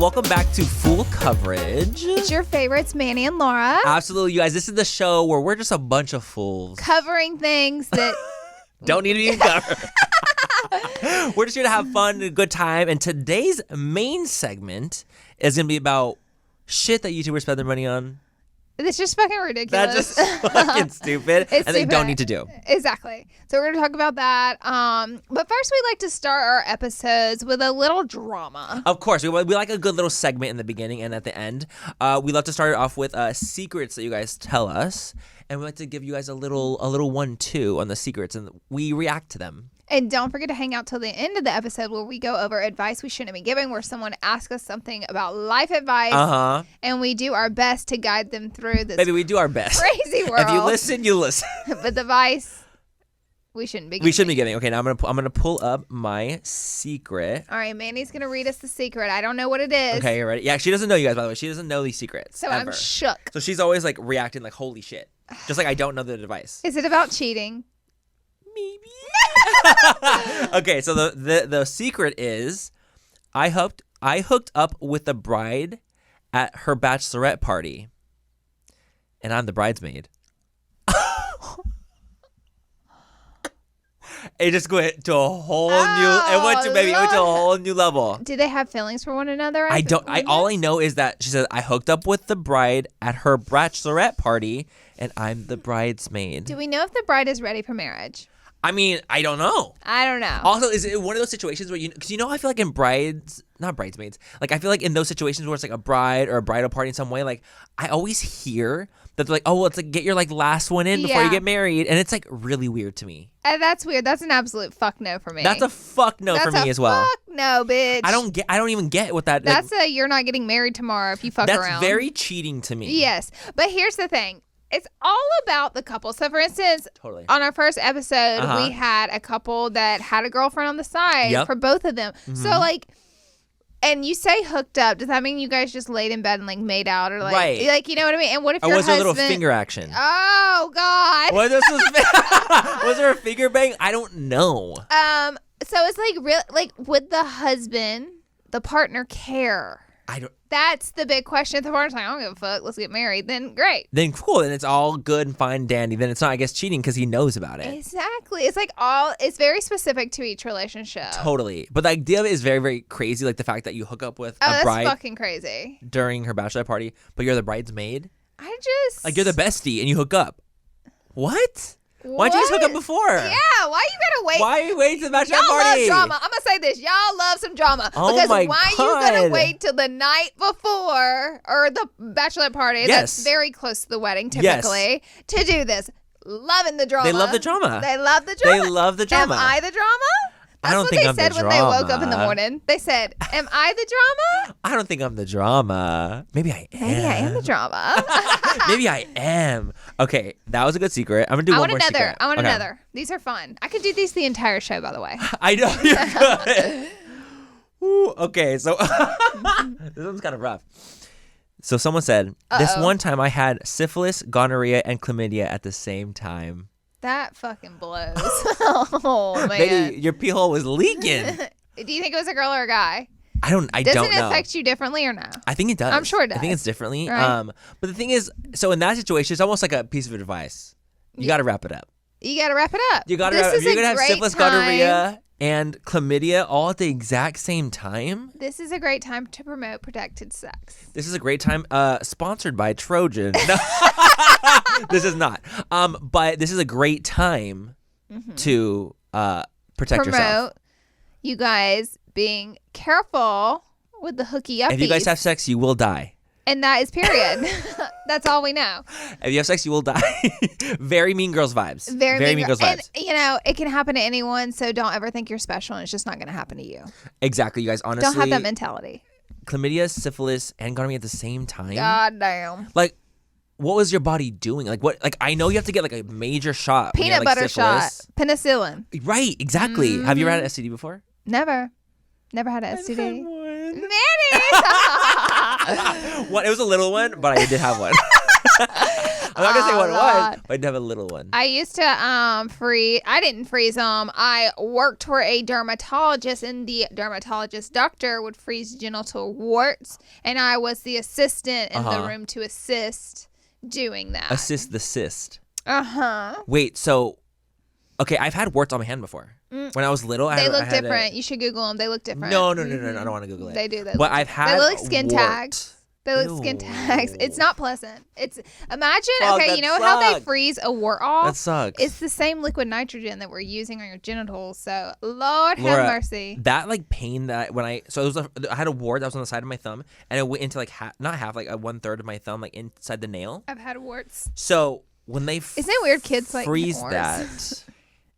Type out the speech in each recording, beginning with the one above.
welcome back to Full Coverage. It's your favorites, Manny and Laura. Absolutely, you guys. This is the show where we're just a bunch of fools. Covering things that don't need to be covered. We're just here to have fun and a good time. And today's main segment is going to be about shit that YouTubers spend their money on. It's just fucking ridiculous. That's just fucking stupid. And they don't need to do. Exactly. So we're going to talk about that. But first, we like to start our episodes with a little drama. Of course. We like a good little segment in the beginning and at the end. We love to start it off with secrets that you guys tell us. And we like to give you guys a little 1-2 on the secrets. And we react to them. And don't forget to hang out till the end of the episode where we go over advice we shouldn't be giving, where someone asks us something about life advice, and we do our best to guide them through this. Maybe we do our best. Crazy world. If you listen, you listen. But the advice we shouldn't be giving. We shouldn't be giving. Okay, now I'm gonna pull up my secret. All right, Manny's gonna read us the secret. I don't know what it is. Okay, you ready? Yeah, she doesn't know, you guys, by the way. She doesn't know these secrets. So ever. I'm shook. So she's always like reacting like, holy shit. Just like I don't know the advice. Is it about cheating? Maybe. Okay, so the secret is I hooked up with the bride at her bachelorette party, and I'm the bridesmaid. It just went to a whole new. It went to a whole new level. Do they have feelings for one another? All I know is that she said I hooked up with the bride at her bachelorette party, and I'm the bridesmaid. Do we know if the bride is ready for marriage? I mean, I don't know. I don't know. Also, is it one of those situations where because I feel like in not bridesmaids, like I feel like in those situations where it's like a bride or a bridal party in some way, like I always hear that they're like, oh, well, it's like get your like last one in before you get married, and it's like really weird to me. That's weird. That's an absolute fuck no for me. That's a fuck no for me as well. Fuck no, bitch. I don't even get what that. That's a you're not getting married tomorrow if you fuck around. That's very cheating to me. Yes, but here's the thing. It's all about the couple. So, for instance, on our first episode, we had a couple that had a girlfriend on the side for both of them. Mm-hmm. So, like, and you say hooked up. Does that mean you guys just laid in bed and, like, made out? Or, like, you know what I mean? And what if your husband... was there a little finger action? Oh, God. Was there a finger bang? I don't know. So, it's like, would the husband, the partner, care? That's the big question. If the partner's like, I don't give a fuck, let's get married, then great. Then cool. Then it's all good and fine and dandy. Then it's not, I guess, cheating because he knows about it. Exactly. It's like it's very specific to each relationship. Totally. But the idea of it is very, very crazy. Like the fact that you hook up with a bride. That's fucking crazy. During her bachelorette party, but you're the bridesmaid. Like you're the bestie and you hook up. What? Why'd you just hook up before? Yeah, why you gotta wait? Why you wait to the bachelorette Y'all party? love drama. I'm gonna say this. Y'all love some drama. Oh because my why God. you gonna wait till the night before or the bachelorette party that's very close to the wedding typically to do this? Loving the drama. They love the drama. They love the drama. They love the drama. Am I the drama? That's what they said when they woke up in the morning. They said, am I the drama? I don't think I'm the drama. Maybe I am. Maybe I am the drama. Maybe I am. Okay, that was a good secret. I'm going to do one more secret. I want another. These are fun. I could do these the entire show, by the way. I know you're good. Ooh, okay, so this one's kind of rough. So someone said, this one time I had syphilis, gonorrhea, and chlamydia at the same time. That fucking blows. Oh, man. Maybe your pee hole was leaking. Do you think it was a girl or a guy? I don't know. Does it affect you differently or no? I think it does. I'm sure it does. I think it's differently. Right. But the thing is, so in that situation, it's almost like a piece of advice. You got to wrap it up. You got to wrap it up. You got to wrap it up. If you're going to have syphilis, gonorrhea, and chlamydia all at the exact same time. This is a great time to promote protected sex. This is a great time, sponsored by Trojan. No. This is not. But this is a great time to protect yourself. You guys being careful with the hooky uppies. If you guys have sex, you will die. And that is period. That's all we know. If you have sex, you will die. Very Mean Girls vibes. Very Mean Girls vibes. And, it can happen to anyone, so don't ever think you're special, and it's just not going to happen to you. Exactly, you guys. Honestly. Don't have that mentality. Chlamydia, syphilis, and gonorrhea at the same time. God damn. Like, what was your body doing? Like, what? Like, I know you have to get, like, a major shot. Peanut butter shot. Penicillin. Right, exactly. Mm-hmm. Have you ever had an STD before? Never had an STD. Manny! It was a little one, but I did have one. I'm not gonna say what it was, but I did have a little one. I used to freeze. I didn't freeze them. I worked for a dermatologist, and the dermatologist doctor would freeze genital warts, and I was the assistant in the room to assist doing that. Assist the cyst. Wait, so okay, I've had warts on my hand before. When I was little, they look different. You should Google them. They look different. No. I don't want to Google it. They do. But I've had. They look like skin tags. They look skin tags. It's not pleasant. It's imagine. Okay, you know how they freeze a wart off? That sucks. It's the same liquid nitrogen that we're using on your genitals. So Lord have mercy. That like pain that when I had a wart that was on the side of my thumb, and it went into like not half, like 1/3 of my thumb, like inside the nail. I've had warts. So when they isn't it weird? Kids like freeze that.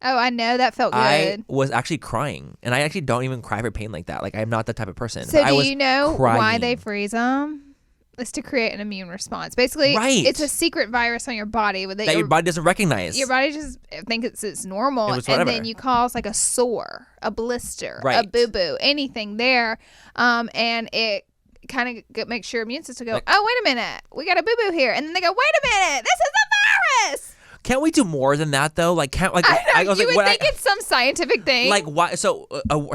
Oh, I know. That felt good. I was actually crying. And I actually don't even cry for pain like that. Like, I'm not that type of person. So do you know why they freeze them? It's to create an immune response. Basically, it's a secret virus on your body that your body doesn't recognize. Your body just thinks it's normal. And then you cause like a sore, a blister, a boo-boo, anything there. And it kind of makes your immune system go, oh, wait a minute. We got a boo-boo here. And then they go, wait a minute. This is a virus. Can't we do more than that though? Like, can't like I was you like, would think it's some scientific thing. Like, why? So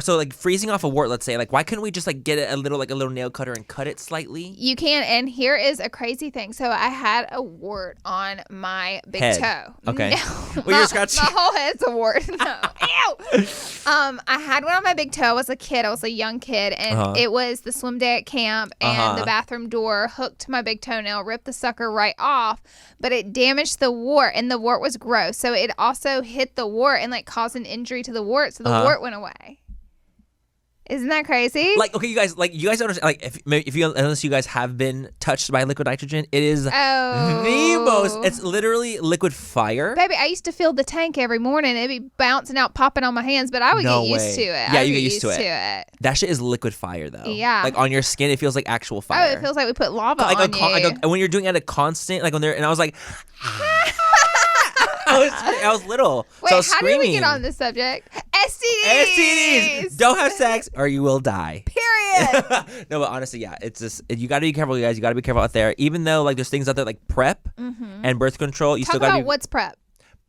like freezing off a wart. Let's say, like, why couldn't we just like get a little nail cutter and cut it slightly? You can, and here is a crazy thing. So I had a wart on my big toe. Okay, no, well, you're scratching. My whole head's a wart. No, ew. I had one on my big toe. I was a kid. I was a young kid, and it was the swim day at camp, and the bathroom door hooked to my big toenail, ripped the sucker right off, but it damaged the wart, and the wart was gross, so it also hit the wart and like caused an injury to the wart, so the wart went away. Isn't that crazy? Like, okay, you guys don't understand. Like, if you unless you guys have been touched by liquid nitrogen, it is the most. It's literally liquid fire. Baby, I used to fill the tank every morning. It'd be bouncing out, popping on my hands, but I would get used to it. Yeah, you get used to it. That shit is liquid fire, though. Yeah, like on your skin, it feels like actual fire. Oh, it feels like we put lava on you. And when you're doing it at a constant, like when they're, and I was like. I was little. Wait, so I was how screaming. did we get on this subject? STDs. Don't have sex or you will die. Period. No, but honestly, yeah, it's just you got to be careful, you guys. You got to be careful out there. Even though like there's things out there like PrEP and birth control, you still got to be. What's PrEP?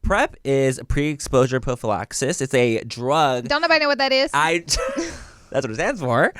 PrEP is pre-exposure prophylaxis. It's a drug. Don't nobody know what that is? That's what it stands for.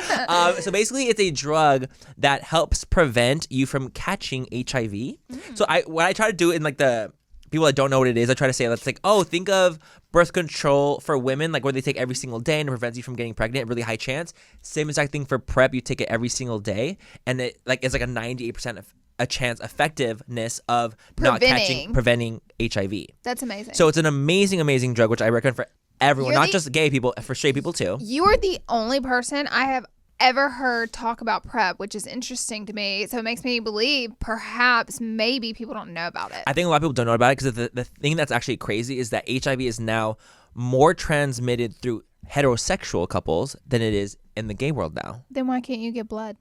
So basically, it's a drug that helps prevent you from catching HIV. So what I try to do in like the people that don't know what it is, I try to say, let's like, think of birth control for women, like where they take every single day and it prevents you from getting pregnant, really high chance. Same exact thing for PrEP, you take it every single day, and it's like a 98% of a chance effectiveness of preventing HIV. That's amazing. So it's an amazing, amazing drug, which I recommend for everyone, not just gay people, for straight people too. You are the only person I have ever heard talk about PrEP, which is interesting to me. So it makes me believe perhaps maybe people don't know about it. I think a lot of people don't know about it because the thing that's actually crazy is that HIV is now more transmitted through heterosexual couples than it is in the gay world now. Then why can't you get blood?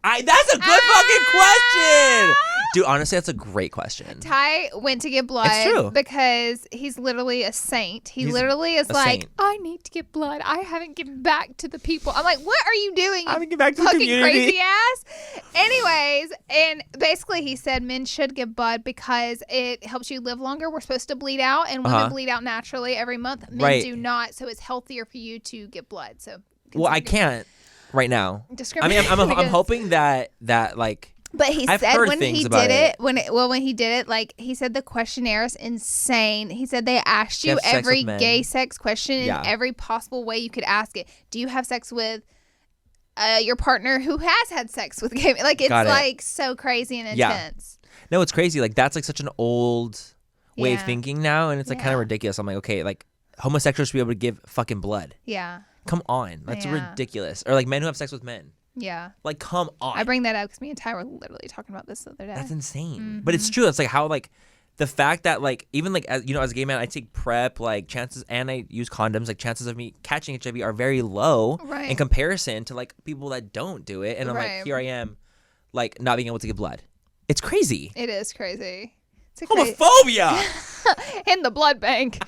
That's a good fucking question. Dude, honestly, that's a great question. Ty went to get blood. It's true. Because he's literally a saint. He's literally is like, saint. I need to get blood. I haven't given back to the people. I'm like, what are you doing? I haven't given back to the community. Crazy ass. Anyways, and basically he said men should get blood because it helps you live longer. We're supposed to bleed out, and women bleed out naturally every month. Men do not, so it's healthier for you to get blood. So I can't. Right now, I mean, I'm hoping that like. But he said when he did it, like he said the questionnaire is insane. He said they asked you every gay sex question in every possible way you could ask it. Do you have sex with your partner who has had sex with gay? Like it's like so crazy and intense. No, it's crazy. Like that's like such an old way of thinking now, and it's like kind of ridiculous. I'm like, okay, like homosexuals should be able to give fucking blood. Yeah. Come on. That's ridiculous. Or like men who have sex with men. Yeah. Like, come on. I bring that up because me and Ty were literally talking about this the other day. That's insane. But it's true. It's like how like the fact that like even like as you know, as a gay man, I take PrEP, like chances, and I use condoms, like chances of me catching HIV are very low in comparison to like people that don't do it. And I'm like, here I am, like not being able to get blood. It's crazy. It is crazy. It's homophobia in the blood bank.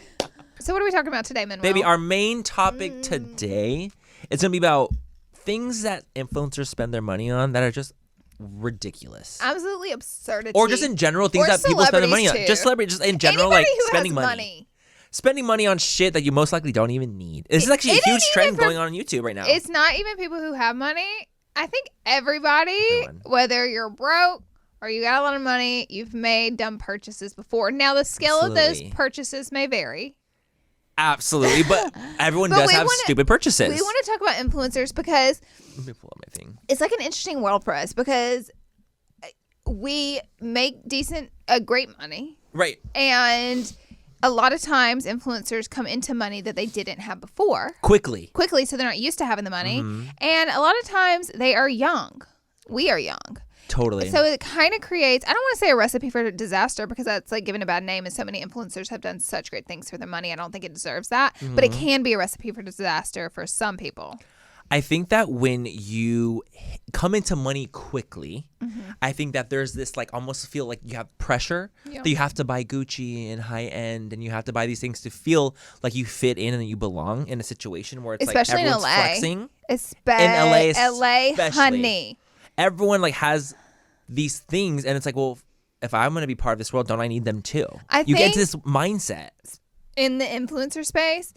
So what are we talking about today, Manuel? Baby, our main topic today is going to be about things that influencers spend their money on that are just ridiculous. Absolutely absurdity. Or just in general, things that people spend money on. Just celebrities, just in general, anybody like spending money. Spending money on shit that you most likely don't even need. This is actually a huge trend going on YouTube right now. It's not even people who have money. I think everybody, whether you're broke or you got a lot of money, you've made dumb purchases before. Now, the scale of those purchases may vary. Absolutely, but everyone does have stupid purchases. We want to talk about influencers because let me pull up my thing. It's like an interesting world for us because we make great money. Right. And a lot of times influencers come into money that they didn't have before. Quickly, so they're not used to having the money. And a lot of times they are young. We are young. Totally. So it kind of creates, I don't want to say a recipe for disaster because that's like giving a bad name, and so many influencers have done such great things for their money. I don't think it deserves that, but it can be a recipe for disaster for some people. I think that when you come into money quickly, I think that there's this like almost feel like you have pressure that you have to buy Gucci and high end, and you have to buy these things to feel like you fit in and you belong in a situation where it's especially like everyone's in LA. flexing. In LA, honey. Everyone like has these things, and it's like, well, if I'm going to be part of this world, don't I need them too? You get into this mindset. In the influencer space,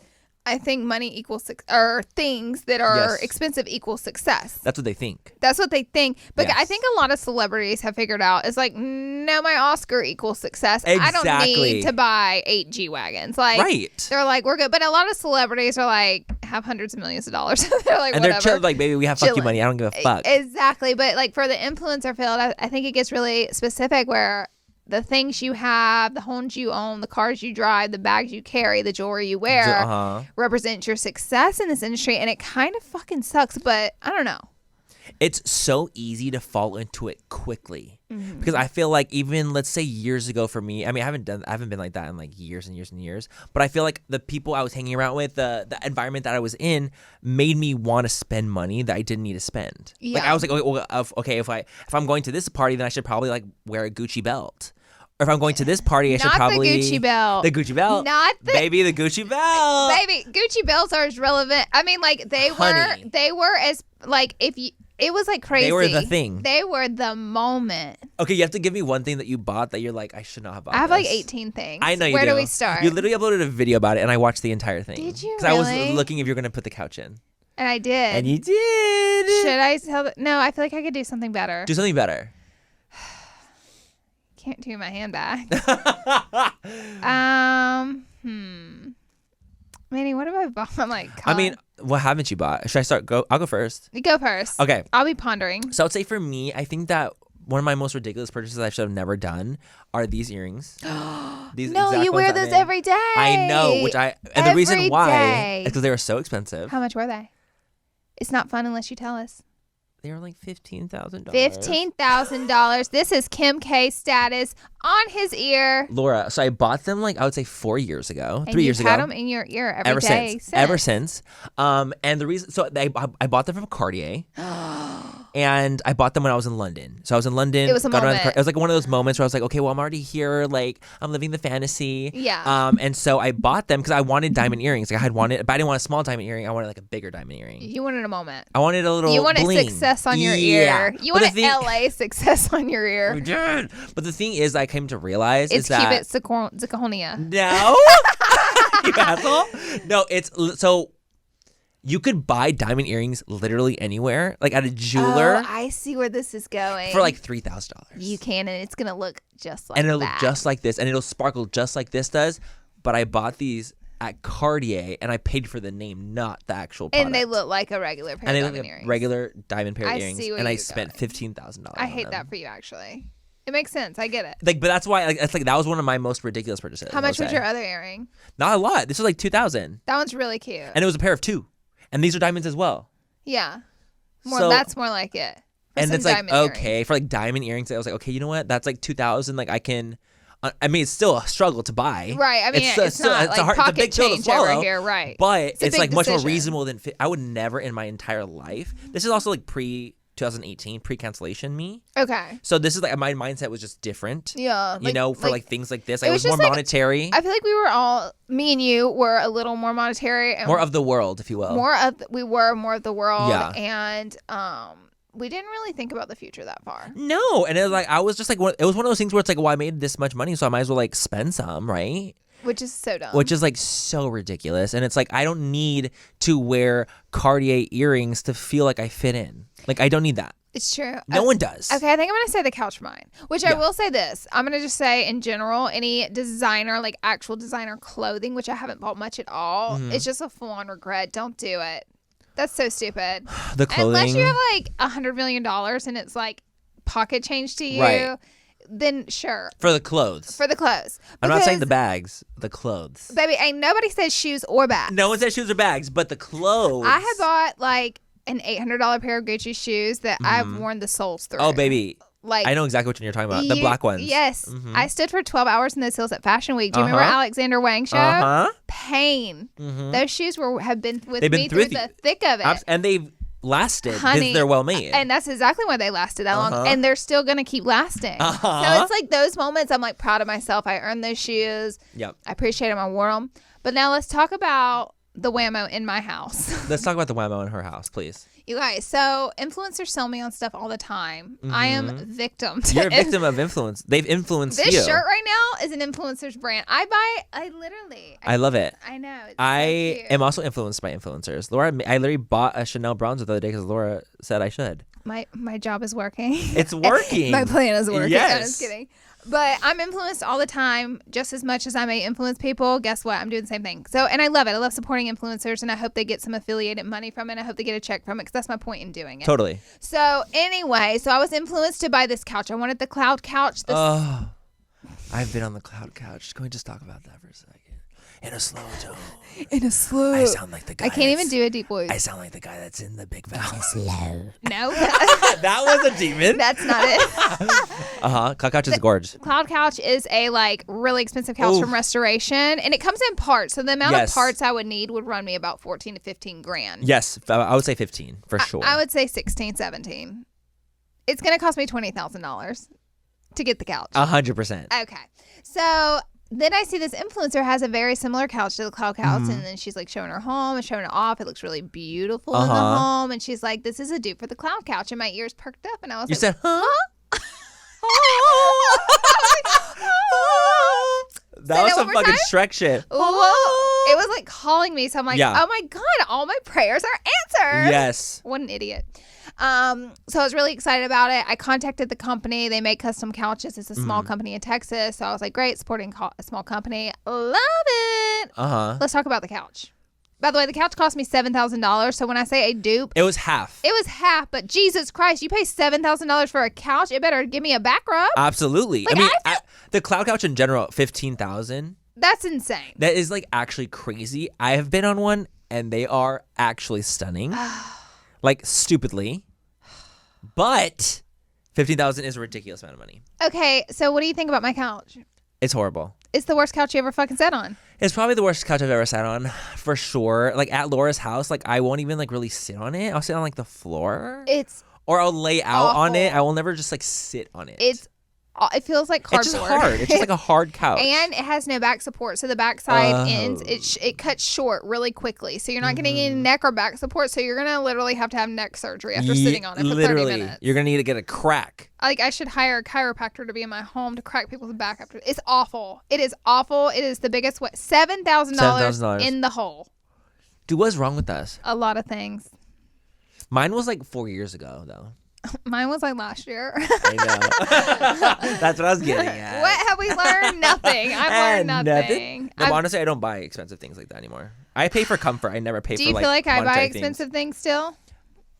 I think money equals or things that are expensive equal success. That's what they think. But I think a lot of celebrities have figured out it's like, no, my Oscar equals success. Exactly. I don't need to buy 8 G-Wagons. Like, they're like, we're good. But a lot of celebrities are like, have hundreds of millions of dollars. They're like, and whatever. they're chill, like, baby, we have fuck you money. I don't give a fuck. Exactly. But like for the influencer field, I think it gets really specific where the things you have, the homes you own, the cars you drive, the bags you carry, the jewelry you wear represent your success in this industry. And it kind of fucking sucks, but I don't know. It's so easy to fall into it quickly because I feel like even let's say years ago for me, I mean, I haven't been like that in like years and years and years, but I feel like the people I was hanging around with, the environment that I was in made me want to spend money that I didn't need to spend. Like I was like, okay, if I'm going to this party, then I should probably like wear a Gucci belt. Or if I'm going to this party, I should probably... the Gucci belt. The Gucci belt. Baby, the Gucci belt. Baby, Gucci belts are as relevant. I mean, like, they were as, like, if you... It was, like, crazy. They were the thing. They were the moment. Okay, you have to give me one thing that you bought that you're like, I should not have bought I have, like, 18 things. I know you Where do. do we start? You literally uploaded a video about it, and I watched the entire thing. Did you really? Because I was looking if you're going to put the couch in. And I did. And you did. Should I tell... No, I feel like I could do something better. Do something better. Can't do my handbag. Manny, what have I bought? I'm like, I mean, what haven't you bought? Should I start? I'll go first. You go first. Okay. I'll be pondering. So I would say for me, I think that one of my most ridiculous purchases I should have never done are these earrings. No, you wear those every day. I know, the reason why is because they were so expensive. How much were they? It's not fun unless you tell us. They were like $15,000. $15,000. This is Kim K status on his ear. Laura, so I bought them like I would say 4 years ago, and 3 years ago. You've had them in your ear ever since. And the reason, so I bought them from Cartier. And I bought them when I was in London. So I was in London. It was a moment. It was like one of those moments where I was like, okay, well, I'm already here. Like, I'm living the fantasy. Yeah. And so I bought them because I wanted diamond earrings. Like, but I didn't want a small diamond earring. I wanted like a bigger diamond earring. You wanted a moment. I wanted a little You wanted bling. success on your ear. You wanted LA success on your ear. I did. But the thing is, I came to realize is that... It's Ziconia. No. You asshole. No, it's... So... You could buy diamond earrings literally anywhere, like at a jeweler. Oh, I see where this is going. For like $3,000. You can, and it's gonna look just like that. And it'll look just like this, and it'll sparkle just like this does. But I bought these at Cartier, and I paid for the name, not the actual product. And they look like a regular pair of diamond earrings. Regular diamond pair of earrings, and I spent $15,000. I hate that for you, actually. It makes sense. I get it. Like, but that's why, like, it's like that was one of my most ridiculous purchases. How much was your other earring? Not a lot. This was like $2,000. That one's really cute. And it was a pair of 2. And these are diamonds as well. Yeah. That's more like it. And it's like, okay, earrings. For like diamond earrings, I was like, okay, you know what? That's like $2,000. Like I can, I mean, it's still a struggle to buy. Right. I mean, it's not like pocket change over here. Right. But it's like much more reasonable than, I would never in my entire life. This is also like pre-2018, pre-cancellation me. Okay. So this is like, my mindset was just different. Yeah. You know, for like things like this. I was more monetary. I feel like me and you were a little more monetary. And more of the world, if you will. We were more of the world. Yeah. And We didn't really think about the future that far. No. And it was like, I was just like, it was one of those things where it's like, well, I made this much money, so I might as well like spend some, right? Which is so dumb. Which is like so ridiculous. And it's like, I don't need to wear Cartier earrings to feel like I fit in. Like, I don't need that. It's true. No one does. Okay, I think I'm going to say the couch for mine. Which I will say this. I'm going to just say in general, any designer, like actual designer clothing, which I haven't bought much at all, it's just a full-on regret. Don't do it. That's so stupid. The clothing. Unless you have like $100 million and it's like pocket change to you. Right. Then sure. For the clothes. I'm not saying the bags, the clothes. Baby, ain't nobody says shoes or bags. No one says shoes or bags, but the clothes. I had bought like an $800 pair of Gucci shoes that I've worn the soles through. Oh, baby. Like, I know exactly what you're talking about. The black ones. Yes. I stood for 12 hours in those heels at Fashion Week. Do you remember Alexander Wang's show? Pain. Those shoes have been with me through the thick of it. And they've lasted because they're well made. And that's exactly why they lasted that long. And they're still going to keep lasting. So it's like those moments I'm like proud of myself. I earned those shoes. Yep. I appreciate them. I wore them. But now let's talk about the whammo in my house. Let's talk about the whammo in her house, please. You guys, so influencers sell me on stuff all the time. I am victim to You're a victim of influence. They've influenced this you. This shirt right now is an influencer's brand. I love it. I know. It's I so cute. am also influenced by influencers. Laura, I literally bought a Chanel bronzer the other day because Laura said I should. My job is working. It's working. My plan is working. Yes. I'm just kidding. But I'm influenced all the time, just as much as I may influence people. Guess what? I'm doing the same thing. So, and I love it. I love supporting influencers, and I hope they get some affiliated money from it. I hope they get a check from it because that's my point in doing it. Totally. So anyway, I was influenced to buy this couch. I wanted the cloud couch. Oh, I've been on the cloud couch. Can we just talk about that for a second? In a slow tone. I sound like the guy. I can't even do a deep voice. I sound like the guy that's in the Big Valley. Slow. No. That was a demon. That's not it. Cloud couch is gorgeous. Cloud couch is a like really expensive couch from Restoration, and it comes in parts. So the amount of parts I would need would run me about 14 to 15 grand. Yes, I would say 15 for sure. I would say 16, 17. It's going to cost me $20,000 to get the couch. 100%. Okay. So then I see this influencer has a very similar couch to the cloud couch, and then she's like showing her home and showing it off. It looks really beautiful in the home, and she's like, "This is a dupe for the cloud couch," and my ears perked up, and I was you said, "Huh?" That was some fucking Shrek shit. It was like calling me, so I'm like, "Oh my god, all my prayers are answered." Yes. What an idiot. So I was really excited about it. I contacted the company. They make custom couches. It's a small company in Texas. So I was like, great, supporting a small company. Love it. Let's talk about the couch. By the way, the couch cost me $7,000. So when I say a dupe, it was half. It was half. But Jesus Christ, you pay $7,000 for a couch. It better give me a back rub. Absolutely. Like, I mean, the cloud couch in general, $15,000. That's insane. That is like actually crazy. I have been on one, and they are actually stunning. Like stupidly. But $15,000 is a ridiculous amount of money. Okay, so what do you think about my couch? It's horrible. It's the worst couch you ever fucking sat on. It's probably the worst couch I've ever sat on, for sure. Like at Laura's house, like I won't even like really sit on it. I'll sit on like the floor. Or I'll lay out on it. I will never just like sit on it. It feels like cardboard. It's just hard. It's just like a hard couch. And it has no back support. So the back side ends, it cuts short really quickly. So you're not getting any neck or back support. So you're going to literally have to have neck surgery after sitting on it for 30 minutes. You're going to need to get a crack. Like I should hire a chiropractor to be in my home to crack people's back after. It's awful. It is awful. It is the biggest way. $7,000 in the hole. Dude, what's wrong with us? A lot of things. Mine was like 4 years ago, though. Mine was like last year. I know. That's what I was getting at. What have we learned? Nothing. I've learned nothing. No, honestly, I don't buy expensive things like that anymore. I pay for comfort. I never pay for like. Do you feel like I buy expensive things still?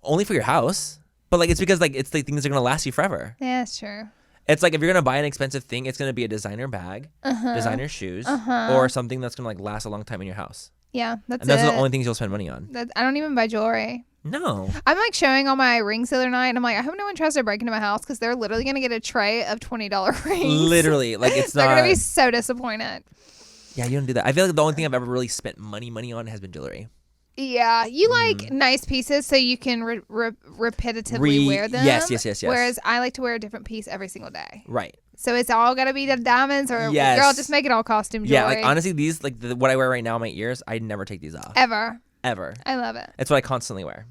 Only for your house, but like it's because like it's the things that are gonna last you forever. Yeah, that's true. It's like if you're gonna buy an expensive thing, it's gonna be a designer bag, designer shoes, or something that's gonna like last a long time in your house. Yeah, that's and those are the only things you'll spend money on. I don't even buy jewelry. No. I'm like showing all my rings the other night, and I'm like, I hope no one tries to break into my house because they're literally going to get a tray of $20 rings. Literally. Like it's They're going to be so disappointed. Yeah, you don't do that. I feel like the only thing I've ever really spent money on has been jewelry. Yeah, you like nice pieces so you can repetitively wear them. Yes. Whereas I like to wear a different piece every single day. Right. So it's all got to be the diamonds or girl, just make it all costume jewelry. Yeah, like honestly, these what I wear right now in my ears, I never take these off. Ever. Ever. I love it. It's what I constantly wear.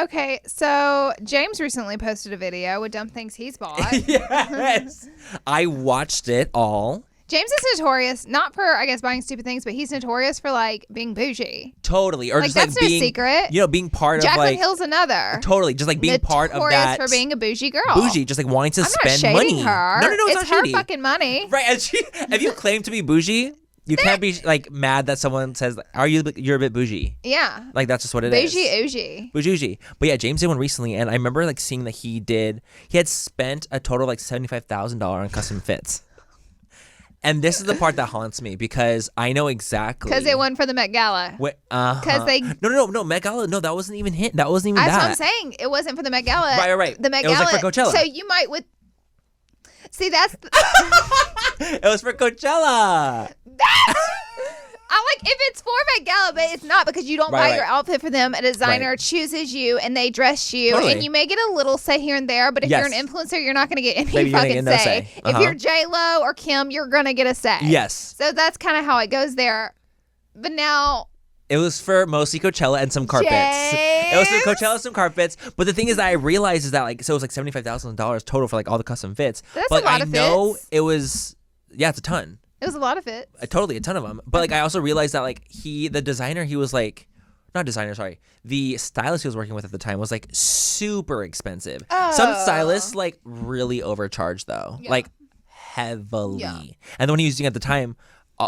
Okay, so James recently posted a video with dumb things he's bought. Yes. I watched it all. James is notorious, not for, I guess, buying stupid things, but he's notorious for, like, being bougie. Totally. Or just, that's like, being... no secret. You know, being part of, like... Jaclyn Hill's another. Totally. Just, like, being part of that... Notorious for being a bougie girl. Bougie. Just, like, wanting to spend money. I'm not shading her. No, it's not shady. It's her fucking money. Right. And if you claim to be bougie, you can't be, like, mad that someone says, you're a bit bougie. Yeah. Like, that's just what it is. Bougie. But, yeah, James did one recently, and I remember, like, seeing that he had spent a total of, like, $75,000 on custom fits. And this is the part that haunts me because I know exactly. Because it went for the Met Gala. Because they. No, Met Gala. No, that wasn't even hit. That wasn't even That's that. what I'm saying. It wasn't for the Met Gala. Right. The Met Gala. It was like for Coachella. So you might See, that's. It was for Coachella. I like if it's for Met Gala, but it's not because you don't buy your outfit for them. A designer chooses you and they dress you, and you may get a little say here and there. But if you're an influencer, you're not going to get any fucking say. If you're J-Lo or Kim, you're going to get a say. Yes. So that's kind of how it goes there. But now. It was for mostly Coachella and some carpets. It was for Coachella and some carpets. But the thing is that I realized is that like so it was like $75,000 total for like all the custom fits. That's but a lot of fits. I know it was it's a ton. It was a lot of it. Totally, a ton of them. But like I also realized that like the stylist he was working with at the time was like super expensive. Oh. Some stylists like really overcharged though, like heavily. Yeah. And the one he was using at the time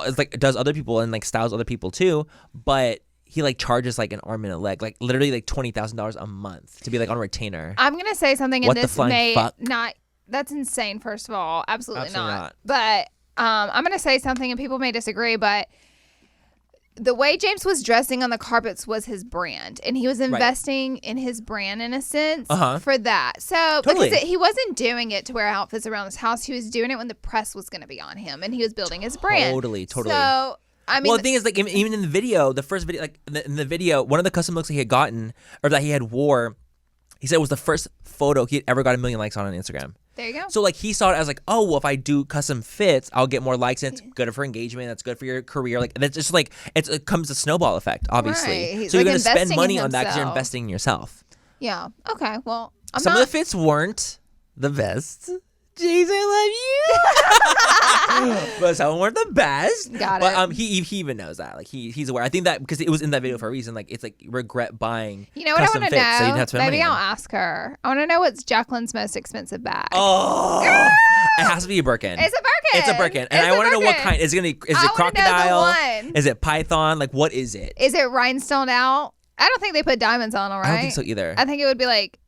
is like does other people and like styles other people too, but he like charges like an arm and a leg, like literally like $20,000 a month to be like on retainer. I'm gonna say something, and this may not. That's insane. First of all, absolutely not. But. I'm going to say something and people may disagree, but the way James was dressing on the carpets was his brand, and he was investing in his brand in a sense for that. So because he wasn't doing it to wear outfits around his house, he was doing it when the press was going to be on him, and he was building his brand. Totally. So I mean, well, the thing is, like, even in the video, the first video, like in the video, one of the custom looks that he had gotten or that he had wore, he said it was the first photo he had ever got 1 million likes on Instagram. There you go. So like he saw it as like, oh well, if I do custom fits, I'll get more likes, and it's good for engagement. That's good for your career. Like that's just like it comes a snowball effect, obviously. Right. So like you're gonna spend money on that because you're investing in yourself. Yeah. Okay. Well, some of the fits weren't the best. Jeez, I love you. But some weren't the best. Got it. But he even knows that. Like he's aware. I think that because it was in that video for a reason. Like it's like regret buying. You know what I want to know? So you didn't have to spend Maybe money I'll ask her. I want to know what's Jaclyn's most expensive bag. Oh, it has to be a Birkin. It's a Birkin. It's a Birkin, and I want to know what kind. Is it crocodile? Is it python? Like what is it? Is it rhinestone out? I don't think they put diamonds on. All right. I don't think so either. I think it would be like.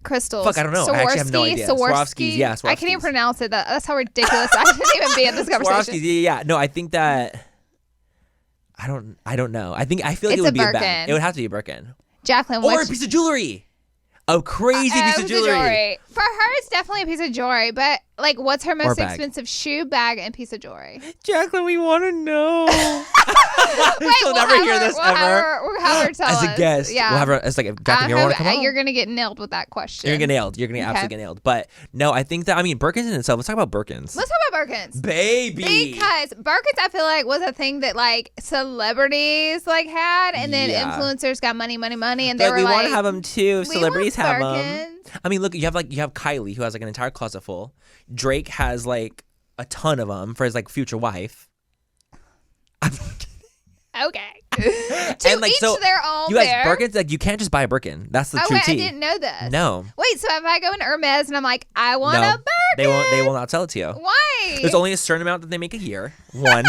Crystals. Fuck, I don't know. I actually have no idea. Swarovskis, yeah, Swarovskis. I can't even pronounce it. That's how ridiculous. I shouldn't even be in this conversation. Swarovskis, yeah. No, I think that I don't know. I feel like it would be a bag. It would have to be a Birkin. Jaclyn, or a piece of jewelry. A crazy piece of jewelry. For her, it's definitely a piece of jewelry. But like, what's her most expensive shoe, bag, and piece of jewelry? Jaclyn, we want to know. Wait, she'll never hear this ever. We'll have her tell us. As a guest. Yeah. We'll have her as like, Jaclyn, you want to come on? You're going to get nailed with that question. You're going to get nailed. You're going to absolutely get nailed. But no, I think that, Birkins in itself, let's talk about Birkins. Let's talk about Birkins. Baby. Because Birkins, I feel like, was a thing that like celebrities like had, and then influencers got money, and they were we like, want to have them too. Celebrities have them. Birkins. Look, you have Kylie, who has like an entire closet full. Drake has like a ton of them for his like future wife. Okay. To each their own. You guys, Birkins, like you can't just buy a Birkin. That's the true tea. I didn't know this. No. Wait, so if I go in Hermes and I'm like, I want a Birkin, they will not sell it to you. Why? There's only a certain amount that they make a year. One.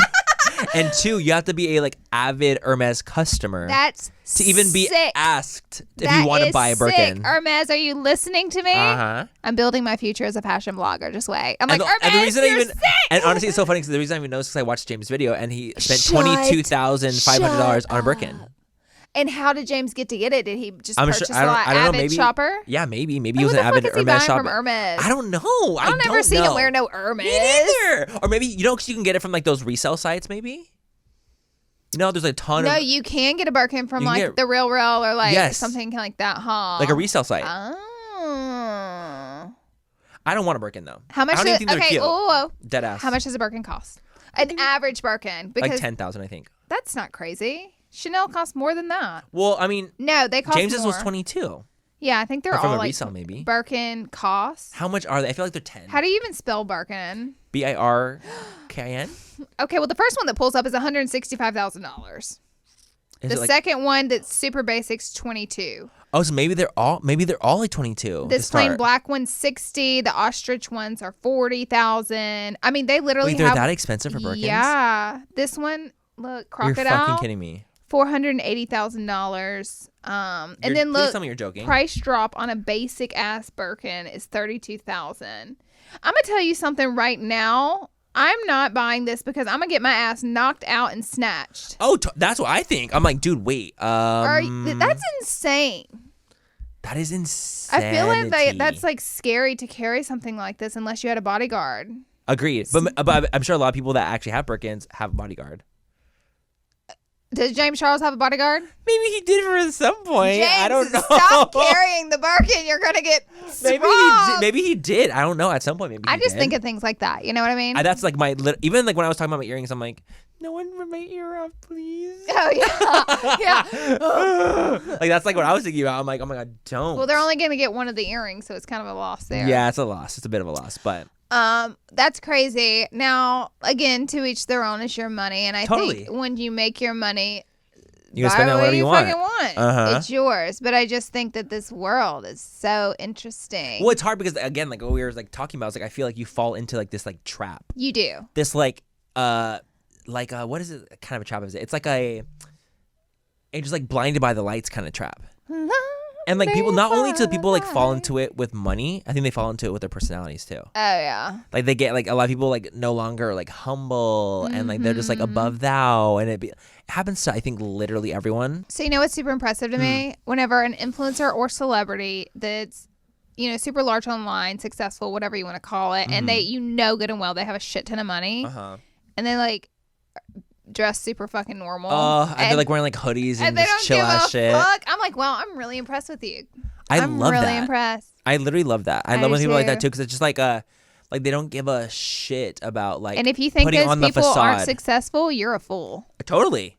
And two, you have to be a like avid Hermes customer. That's to even be sick. Asked if you want to buy a Birkin. Sick. Hermes, are you listening to me? I'm building my future as a fashion blogger. Just wait. I'm like, Hermes, and the reason you're sick. And honestly, it's so funny because the reason I even know is because I watched James' video and he spent $22,500 on a Birkin. And how did James get to get it? Did he just purchase I don't know, avid shopper? Yeah, maybe he was an avid Hermes shopper. From Hermes? I don't know. I'll never see him wear no Hermes. Me neither. Or maybe because you can get it from like those resale sites. Maybe. There's a ton of. No, you can get a Birkin from like the Real or like something like that, huh? Like a resale site. Oh. I don't want a Birkin though. How much? I don't even think they're cute. Dead ass. How much does a Birkin cost? An average Birkin, because like 10,000, I think. That's not crazy. Chanel costs more than that. Well, no, they cost James's more. was 22. Yeah, I think they're or from all a like resale, maybe. Birkin costs. How much are they? I feel like they're 10. How do you even spell Birkin? Birkin? Okay, well, the first one that pulls up is $165,000. The second one that's super basic's 22. Oh, so maybe they're all like 22. This plain black one's 60. The ostrich ones are 40,000. I mean, they literally they're that expensive for Birkins? Yeah, this one, look, crocodile. You're fucking kidding me. $480,000. And then look, please tell me you're joking. Price drop on a basic ass Birkin is $32,000. I'm gonna tell you something right now. I'm not buying this because I'm gonna get my ass knocked out and snatched. Oh, that's what I think. I'm like, dude, wait. That's insane. That is insane. I feel like that's like scary to carry something like this unless you had a bodyguard. Agreed, but I'm sure a lot of people that actually have Birkins have a bodyguard. Does James Charles have a bodyguard? Maybe he did at some point. James, I don't know. Stop carrying the Birkin. You're gonna get maybe he did. I don't know. At some point, maybe. I just think of things like that. You know what I mean? That's like even like when I was talking about my earrings, I'm like, no one rip my ear off, please. Oh yeah, yeah. Like that's like what I was thinking about. I'm like, oh my god, don't. Well, they're only gonna get one of the earrings, so it's kind of a loss there. Yeah, it's a loss. It's a bit of a loss, but. That's crazy. Now, again, to each their own. It's your money, and I think when you make your money, you can spend it whatever you want. It's yours. But I just think that this world is so interesting. Well, it's hard because again, like what we were like talking about, is like I feel like you fall into like this like trap. You do. This what is it? Kind of a trap is it? It's like it's just like blinded by the lights kind of trap. And like people, not only do people like fall into it with money, I think they fall into it with their personalities too. Oh yeah. Like they get like a lot of people like no longer like humble and like they're just like above thou, and it happens to I think literally everyone. So you know what's super impressive to me? Whenever an influencer or celebrity that's super large online, successful, whatever you want to call it, and they good and well they have a shit ton of money, and they like dress super fucking normal. And they're like wearing like hoodies and just chill ass shit. Fuck. I'm like, well, I'm really impressed with you. I'm really impressed. I literally love that. I love when people like that too, because it's just like they don't give a shit about like. And if you think those people aren't successful, you're a fool. Totally.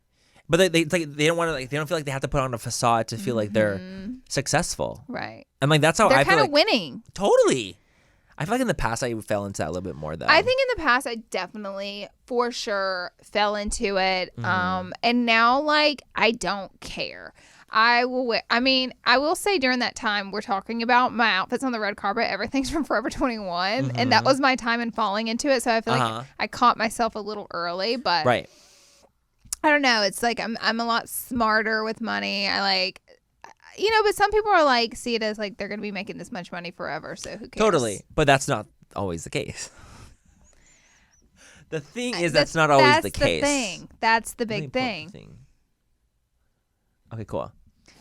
But they don't want to they don't feel like they have to put on a facade to feel like they're successful. Right. And like that's how they're I feel kind like of winning. Totally. I feel like in the past I fell into that a little bit more though. I think in the past I definitely for sure fell into it. And now like I don't care. I will say during that time we're talking about my outfits on the red carpet, everything's from Forever 21 and that was my time in falling into it. So I feel like I caught myself a little early, but right. I don't know. It's like I'm a lot smarter with money. I like but some people are like see it as like they're gonna be making this much money forever, so who cares? Totally, but that's not always the case. The thing is, that's not always the case. That's the big thing. Okay, cool.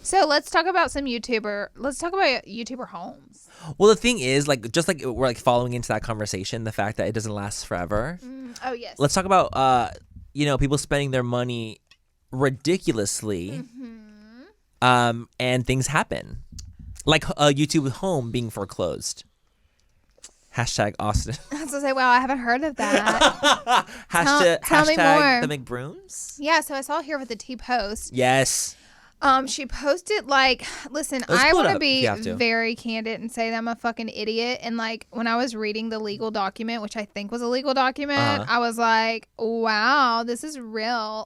So let's talk about YouTuber homes. Well, the thing is, like, just like we're like following into that conversation, the fact that it doesn't last forever. Oh yes. Let's talk about people spending their money ridiculously. And things happen, like a YouTube home being foreclosed. Hashtag Austin. I was gonna say, wow, I haven't heard of that. Tell me more. The McBrooms. Yeah, so I saw Here with the T post. Yes. She posted like, listen, I want to be very candid and say that I'm a fucking idiot. And like when I was reading the legal document, which I think was a legal document, I was like, wow, this is real.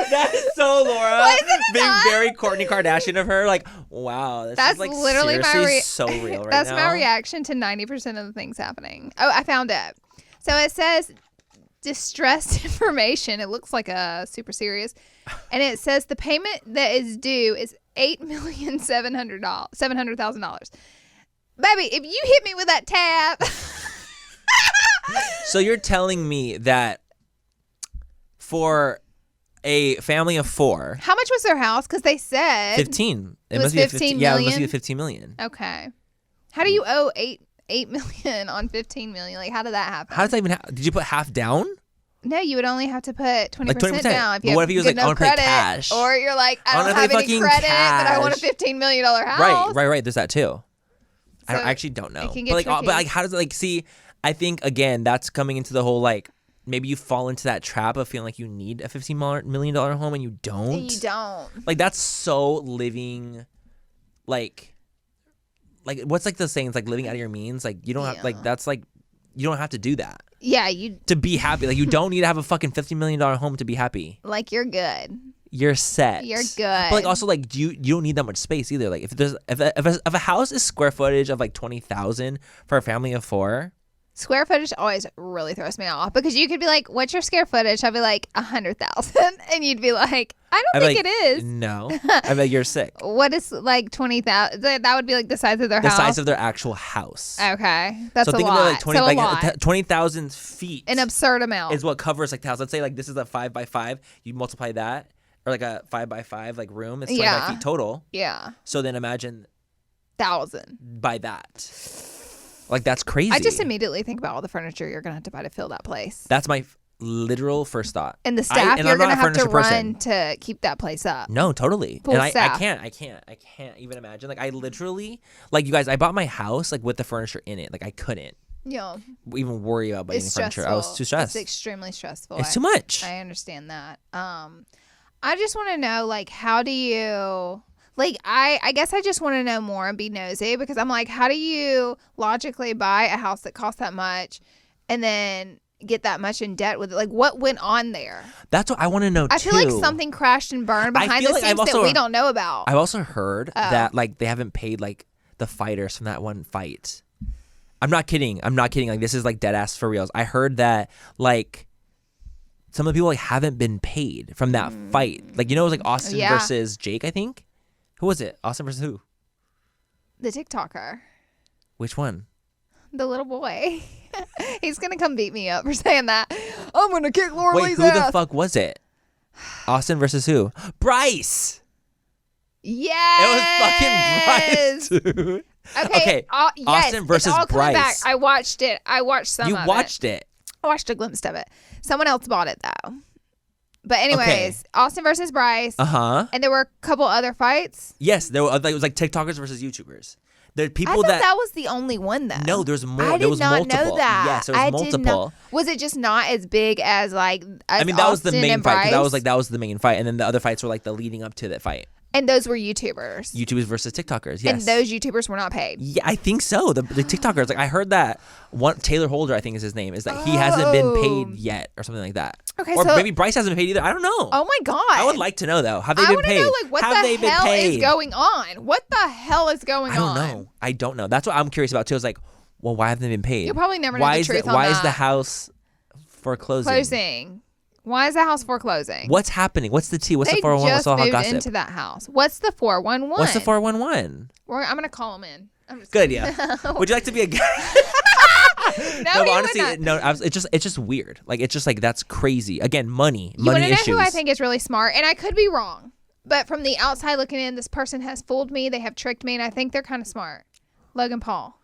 That is so Laura being very Kourtney Kardashian of her. Like, wow, that's is like literally so real right that's now. my reaction to 90% of the things happening. Oh, I found it. So it says distressed information. It looks like a super serious, and it says the payment that is due is $8,700,000. Baby, if you hit me with that tab. So you're telling me that for a family of 4. How much was their house? Because they said 15. It must be 15 million. Yeah, it must be 15 million. Okay. How do you owe $8 million on 15 million? Like, how did that happen? How does that even happen? Did you put half down? No, you would only have to put 20% down. If you but what if he was like, I want to pay cash? Or you're like, I don't have any credit, but I want a $15 million house. Right. There's that too. So I actually don't know. It can get but like, how does it like? See, I think again, that's coming into the whole like. Maybe you fall into that trap of feeling like you need a $15 million home and you don't. You don't. Like that's so living like what's like the saying? It's like living out of your means. Like you don't have like that's like you don't have to do that. Yeah, to be happy. Like you don't need to have a fucking $50 million home to be happy. Like you're good. You're set. You're good. But like also like you don't need that much space either. Like if a house is square footage of like 20,000 for a family of 4. Square footage always really throws me off because you could be like, "What's your square footage?" I'd be like 100,000, and you'd be like, "I don't think it is." No, I bet you're sick. What is like 20,000? That would be like the size of their house. The size of their actual house. Okay, that's so a think lot. About like 20,000 feet. An absurd amount is what covers like the house. Let's say like this is a 5x5. You multiply that, or like a 5x5 like room. It's 25 feet total. Yeah. So then imagine 1,000 by that. Like that's crazy. I just immediately think about all the furniture you're gonna have to buy to fill that place. That's my literal first thought. And the staff you're gonna have to run to keep that place up. No, totally. Full and staff. I can't even imagine. Like I literally, like you guys, I bought my house like with the furniture in it. Like I couldn't. Yeah. Even worry about buying furniture. I was too stressed. It's extremely stressful. It's too much. I understand that. I just want to know, like, how do you? Like, I guess I just want to know more and be nosy because I'm like, how do you logically buy a house that costs that much and then get that much in debt with it? Like, what went on there? That's what I want to know, too. I feel like something crashed and burned behind the scenes that we don't know about. I've also heard that, like, they haven't paid, like, the fighters from that one fight. I'm not kidding. Like, this is, like, dead ass for reals. I heard that, like, some of the people, like, haven't been paid from that fight. Like, you know, it was, like, Austin versus Jake, I think? Who was it? Austin versus who? The TikToker. Which one? The little boy. He's going to come beat me up for saying that. I'm going to kick Laura Lee's ass. Wait, who the fuck was it? Austin versus who? Bryce! Yes! It was fucking Bryce, dude. Okay. Yes, Austin versus it's all Bryce. Back. I watched it. I watched some of it. You watched it? I watched a glimpse of it. Someone else bought it, though. But anyways, Austin versus Bryce. Uh-huh. And there were a couple other fights. Yes, there were. It was like TikTokers versus YouTubers. There are people I thought that was the only one, though. No, there's more. I did not multiple. know that. Yes, there was multiple. Was it just not as big as like? I mean, that was the main fight. That was the main fight, and then the other fights were like the leading up to that fight. And those were YouTubers. YouTubers versus TikTokers, yes. And those YouTubers were not paid. Yeah, I think so. The TikTokers, like I heard that one Taylor Holder, I think is his name, is that he hasn't been paid yet or something like that. Okay, or maybe Bryce hasn't been paid either. I don't know. Oh my God. I would like to know though. Have they been paid? I want to know like what the hell is going on? What the hell is going on? I don't know. That's what I'm curious about too. Is like, well, why haven't they been paid? You'll probably never know the truth on that. Why is the house foreclosing? Why is the house foreclosing? What's happening? What's the tea? What's the 411? What's all hot gossip? They just moved into that house. What's the 411? What's the 411? I'm going to call them in. Good idea. Would you like to be a guy? No, but honestly, it's just weird. Like it's just like that's crazy. Again, money issues. You want to know who I issues. think is really smart? And I could be wrong, but from the outside looking in, this person has fooled me. They have tricked me, and I think they're kind of smart. Logan Paul.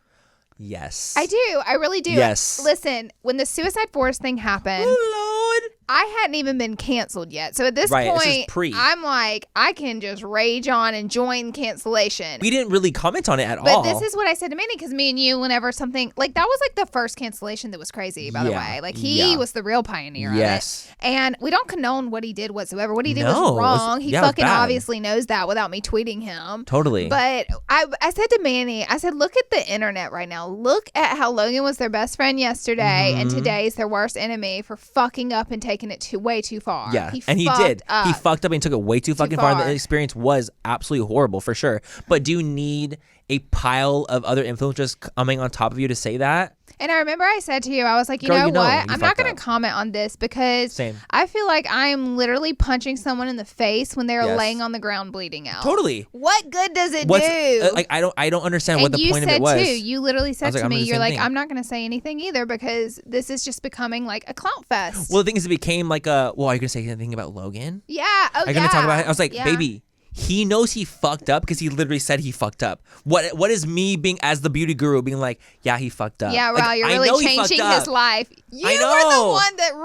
Yes. I do. I really do. Yes. Listen, when the Suicide Forest thing happened, oh, Lord. I hadn't even been canceled yet. So at this point, I'm like, I can just rage on and join cancellation. We didn't really comment on it at all. But this is what I said to Manny, because me and you, whenever something, like that was like the first cancellation that was crazy, by the way. Like he was the real pioneer of it. And we don't condone what he did whatsoever. What he did was wrong. He fucking obviously knows that without me tweeting him. Totally. But I said to Manny, I said, look at the internet right now. Look at how Logan was their best friend yesterday and today's their worst enemy for fucking up and taking it way too far. Yeah, he did. He fucked up and took it way too fucking far. The experience was absolutely horrible for sure. But do you need a pile of other influencers coming on top of you to say that? And I remember I said to you, I was like, you know what? I'm not going to comment on this because I feel like I am literally punching someone in the face when they're laying on the ground bleeding out. Totally. What good does it do? Like I don't understand what the point of it was. You said too. You literally said to me, you're like, I'm not going to say anything either because this is just becoming like a clout fest. Well, the thing is, it became like a. Well, are you going to say anything about Logan? Yeah. Oh, are you going to talk about it? I was like, baby. He knows he fucked up because he literally said he fucked up. What is me being as the beauty guru being like, yeah, he fucked up. Yeah, wow, you're really changing his life. You were the one that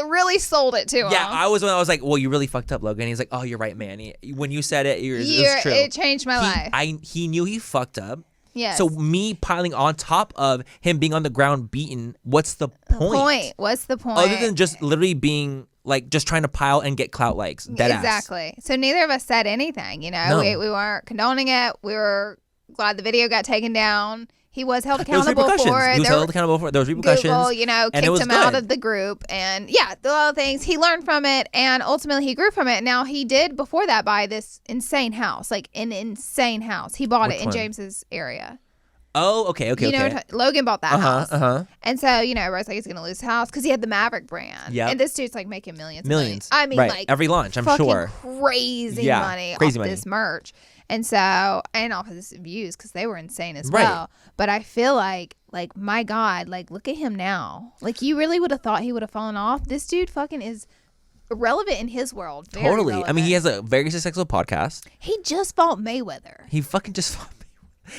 really sold it to him. Yeah, I was like, well, you really fucked up, Logan. He's like, oh, you're right, man. When you said it, it was true. It changed my life. He knew he fucked up. Yes. So me piling on top of him being on the ground beaten, what's the point? What's the point? Other than just literally being like just trying to pile and get clout likes. Exactly. So neither of us said anything, you know. No. We weren't condoning it. We were glad the video got taken down. He was held accountable for it. He was held accountable for it. There was repercussions. Google, you know, kicked him out of the group. And yeah, a lot of things. He learned from it and ultimately he grew from it. Now, he did before that buy this insane house, like an insane house. He bought it in James's area. Oh, okay. You know, Logan bought that house. And so, you know, everybody's like, he's going to lose his house because he had the Maverick brand. Yeah. And this dude's like making millions. I mean, like every launch, I'm sure. Crazy money off this merch. And so, and off of this views because they were insane as well. But I feel like, my God, like, look at him now. Like, you really would have thought he would have fallen off. This dude fucking is relevant in his world. Very relevant. I mean, he has a very successful podcast. He just fought Mayweather. He fucking just fought Mayweather.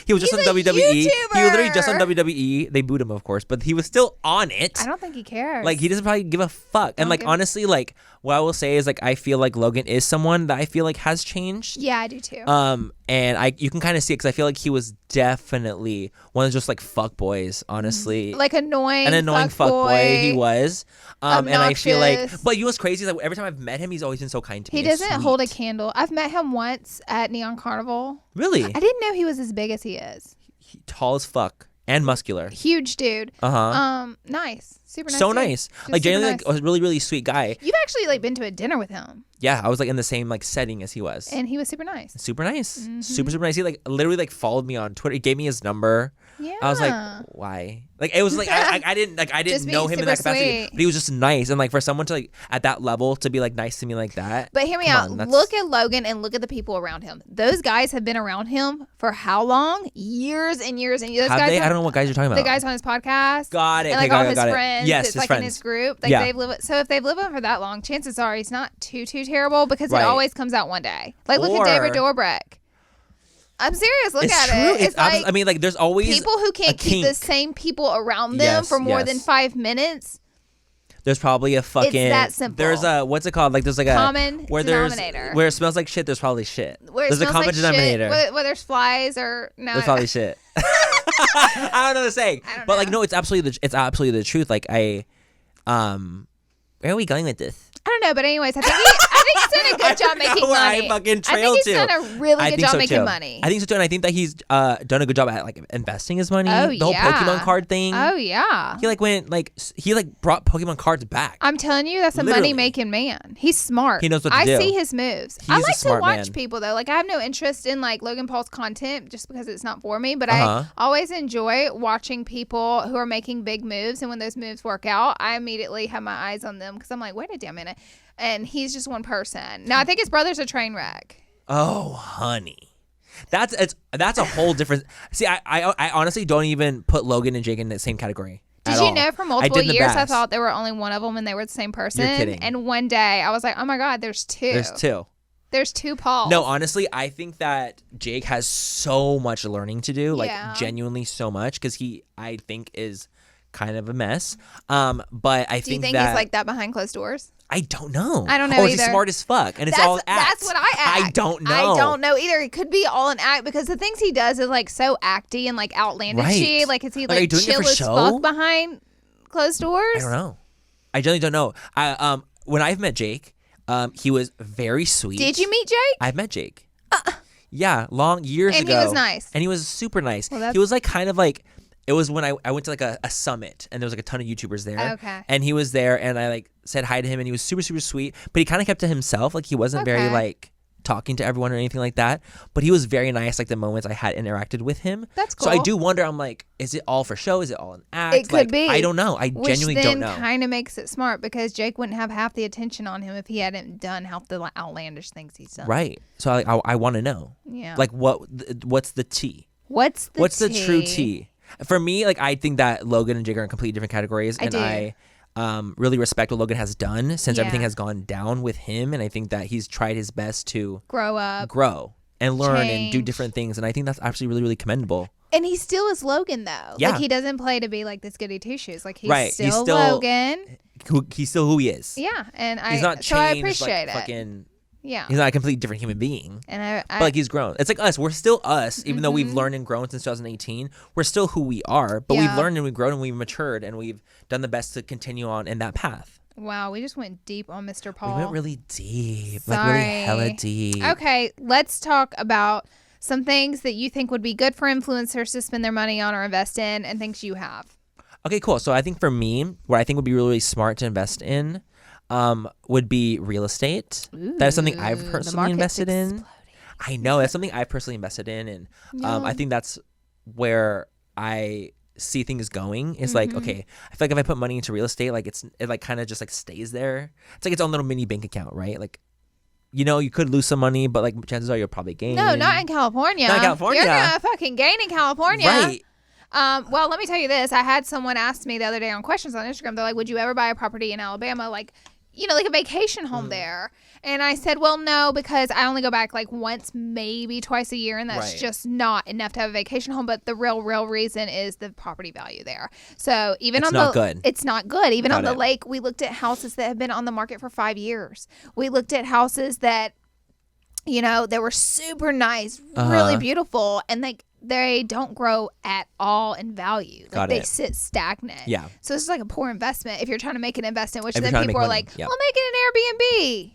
He was just on WWE. YouTuber. He was literally just on WWE. They booed him, of course, but he was still on it. I don't think he cares. Like, he doesn't probably give a fuck. And like, honestly, like, what I will say is, like, I feel like Logan is someone that I feel like has changed. Yeah, I do too. And you can kind of see it because I feel like he was definitely one of those just like fuck boys, honestly. Like an annoying fuck boy. He was. And I feel like, obnoxious. but you know what's crazy is like every time I've met him, he's always been so kind to me. He doesn't hold a candle. I've met him once at Neon Carnival. Really? I didn't know he was as big as he is. Tall as fuck and muscular. Huge dude. Nice. Super nice. So dude. nice. Just like genuinely, nice. like a really, really sweet guy. You've actually like been to a dinner with him. Yeah, I was like in the same like setting as he was. And he was super nice. Super nice. Super nice. He like literally like followed me on Twitter. He gave me his number. Yeah. I was like, why? Like it was like I didn't know him in that capacity. Sweet. But he was just nice. And like for someone to like at that level to be like nice to me like that. But hear me out. Look at Logan and look at the people around him. Those guys have been around him for how long? Years and years and years. Have they? I don't know what guys you're talking about. The guys on his podcast. Got it. And like all his friends. Yes, it's his like friends. in his group. Like they've lived. So if they've lived with him for that long, chances are he's not too terrible because it always comes out one day. Like look at David Dobrik. I'm serious. Look at it. It's like, I mean, like there's always people who can't keep the same people around them for more than 5 minutes. There's probably a fucking. It's that simple. There's a what's it called? Like there's like a common denominator. Where it smells like shit. There's probably shit. There's a common like denominator. Where there's flies or no. There's probably shit. I don't know what to say. But like no, it's absolutely the truth. Like where are we going with this? I don't know, but anyways, I think he's done a good job making money. I think he's done a really good job making money. I think so too, and I think that he's done a good job at like investing his money. Oh, the whole Pokemon card thing. Oh yeah. He brought Pokemon cards back. I'm telling you, that's a money making man. He's smart. He knows what to do. I see his moves. I like to watch people though. Like I have no interest in like Logan Paul's content just because it's not for me. But I always enjoy watching people who are making big moves, and when those moves work out, I immediately have my eyes on them because I'm like, wait a damn minute. And he's just one person. Now I think his brother's a train wreck. Oh, honey, that's a whole different. See, I honestly don't even put Logan and Jake in the same category. Did you know for multiple years I thought there were only one of them and they were the same person? You're kidding. And one day I was like, oh my God, there's two. There's two Pauls. No, honestly, I think that Jake has so much learning to do, like genuinely so much, because I think is kind of a mess. But I think do you think he's like that behind closed doors? I don't know. I don't know either. He's smart as fuck, and it's all act. That's what I act. I don't know. I don't know either. It could be all an act because the things he does is like so acty and like outlandishy. Right. Like is he like like chill as fuck behind closed doors? I don't know. I genuinely don't know. When I've met Jake, he was very sweet. Did you meet Jake? I've met Jake. Yeah, years ago. And he was nice. And he was super nice. He was like kind of like. It was when I went to like a summit and there was like a ton of YouTubers there. Okay. And he was there and I like said hi to him and he was super, super sweet. But he kind of kept to himself. Like he wasn't very like talking to everyone or anything like that. But he was very nice like the moments I had interacted with him. That's cool. So I do wonder, I'm like, is it all for show? Is it all an act? It could be. I don't know. I genuinely don't know. Which then kind of makes it smart because Jake wouldn't have half the attention on him if he hadn't done half the outlandish things he's done. Right. So I want to know. Yeah. Like what's the tea? What's the true tea? For me, like I think that Logan and Jake are in completely different categories, I really respect what Logan has done since everything has gone down with him, and I think that he's tried his best to grow and learn change. and do different things, and I think that's actually really, really commendable. And he still is Logan though. Yeah. Like he doesn't play to be like this goody two shoes. Like he's still Logan. He's still who he is. Yeah, and he's not changed, so I appreciate like, it. Fucking. Yeah. He's not a completely different human being. And but like he's grown. It's like us. We're still us, even though we've learned and grown since 2018. We're still who we are, but we've learned and we've grown and we've matured and we've done the best to continue on in that path. Wow, we just went deep on Mr. Paul. We went really deep. Sorry. Like really hella deep. Okay, let's talk about some things that you think would be good for influencers to spend their money on or invest in, and things you have. Okay, cool. So I think for me, what I think would be really, really smart to invest in would be real estate. Ooh, that is something I've personally invested in. I know. That's something I've personally invested in. And I think that's where I see things going. It's like, okay, I feel like if I put money into real estate, like it like kind of just like stays there. It's like its own little mini bank account, right? Like, you know, you could lose some money, but like chances are you'll probably gain. No, not in California. Not in California. You're going to fucking gain in California. Right. Well, let me tell you this. I had someone ask me the other day on questions on Instagram. They're like, would you ever buy a property in Alabama? Like, you know, like a vacation home there. And I said, well, no, because I only go back like once, maybe twice a year. And that's just not enough to have a vacation home. But the real reason is the property value there. So even it's not good. Even on the lake, we looked at houses that have been on the market for 5 years. We looked at houses that, you know, they were super nice, really beautiful. And like, they don't grow at all in value. Like they sit stagnant. Yeah. So it's like a poor investment if you're trying to make an investment, which then people are like, I'll make it an Airbnb.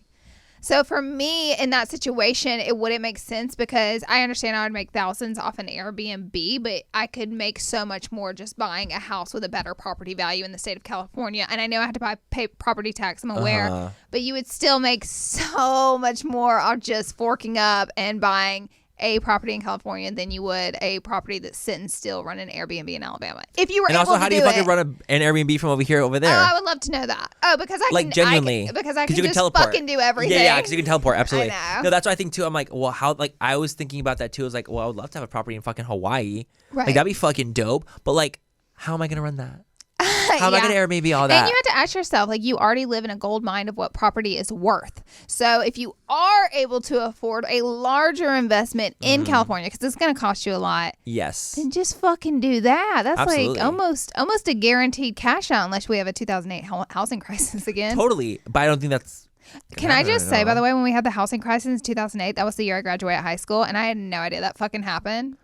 So for me in that situation, it wouldn't make sense because I understand I would make thousands off an Airbnb, but I could make so much more just buying a house with a better property value in the state of California. And I know I have to pay property tax, I'm aware, but you would still make so much more off just forking up and buying a property in California than you would a property that's sitting still running Airbnb in Alabama. If you were able to do it. And also, how do you fucking run an Airbnb from over here over there? Oh, I would love to know that. Oh, because I like, can genuinely because I can you just teleport. Fucking do everything. Yeah, because you can teleport. Absolutely. I know. No, that's what I think too. I'm like, well, how? Like, I was thinking about that too. I was like, well, I would love to have a property in fucking Hawaii. Right. Like that'd be fucking dope. But like, how am I gonna run that? How am I going to Airbnb all that? And you have to ask yourself, like, you already live in a gold mine of what property is worth. So if you are able to afford a larger investment in California, because it's going to cost you a lot. Yes. Then just fucking do that. That's like almost a guaranteed cash out unless we have a 2008 housing crisis again. Totally. But I don't think that's... Can I just say, by the way, when we had the housing crisis in 2008, that was the year I graduated high school, and I had no idea that fucking happened.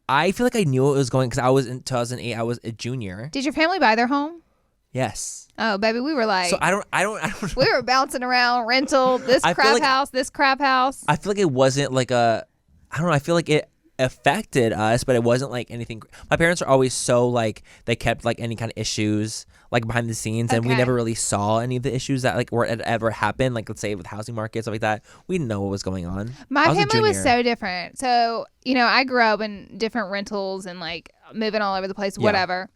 I feel like I knew it was going because I was in 2008. I was a junior. Did your family buy their home? Yes. Oh, baby, we were like. So I don't know. We were bouncing around rental. This crap house. I feel like it wasn't like a. I don't know. I feel like it affected us, but it wasn't like anything. My parents are always so like they kept like any kind of issues like behind the scenes, and we never really saw any of the issues that like were ever happened. Like let's say with housing markets stuff like that, we didn't know what was going on. My family was so different. So you know, I grew up in different rentals and like moving all over the place, whatever.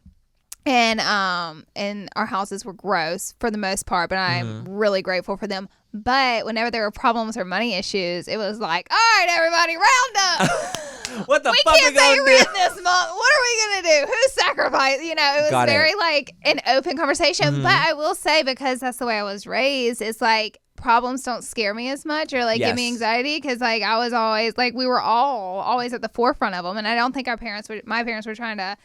And our houses were gross for the most part, but I'm really grateful for them. But whenever there were problems or money issues, it was like, all right, everybody, round up. What the fuck we can't pay rent this month. What are we gonna do? Who sacrificed? You know, it was very like an open conversation. But I will say, because that's the way I was raised, it's like problems don't scare me as much or like give me anxiety because like I was always like we were always at the forefront of them, and I don't think my parents were trying to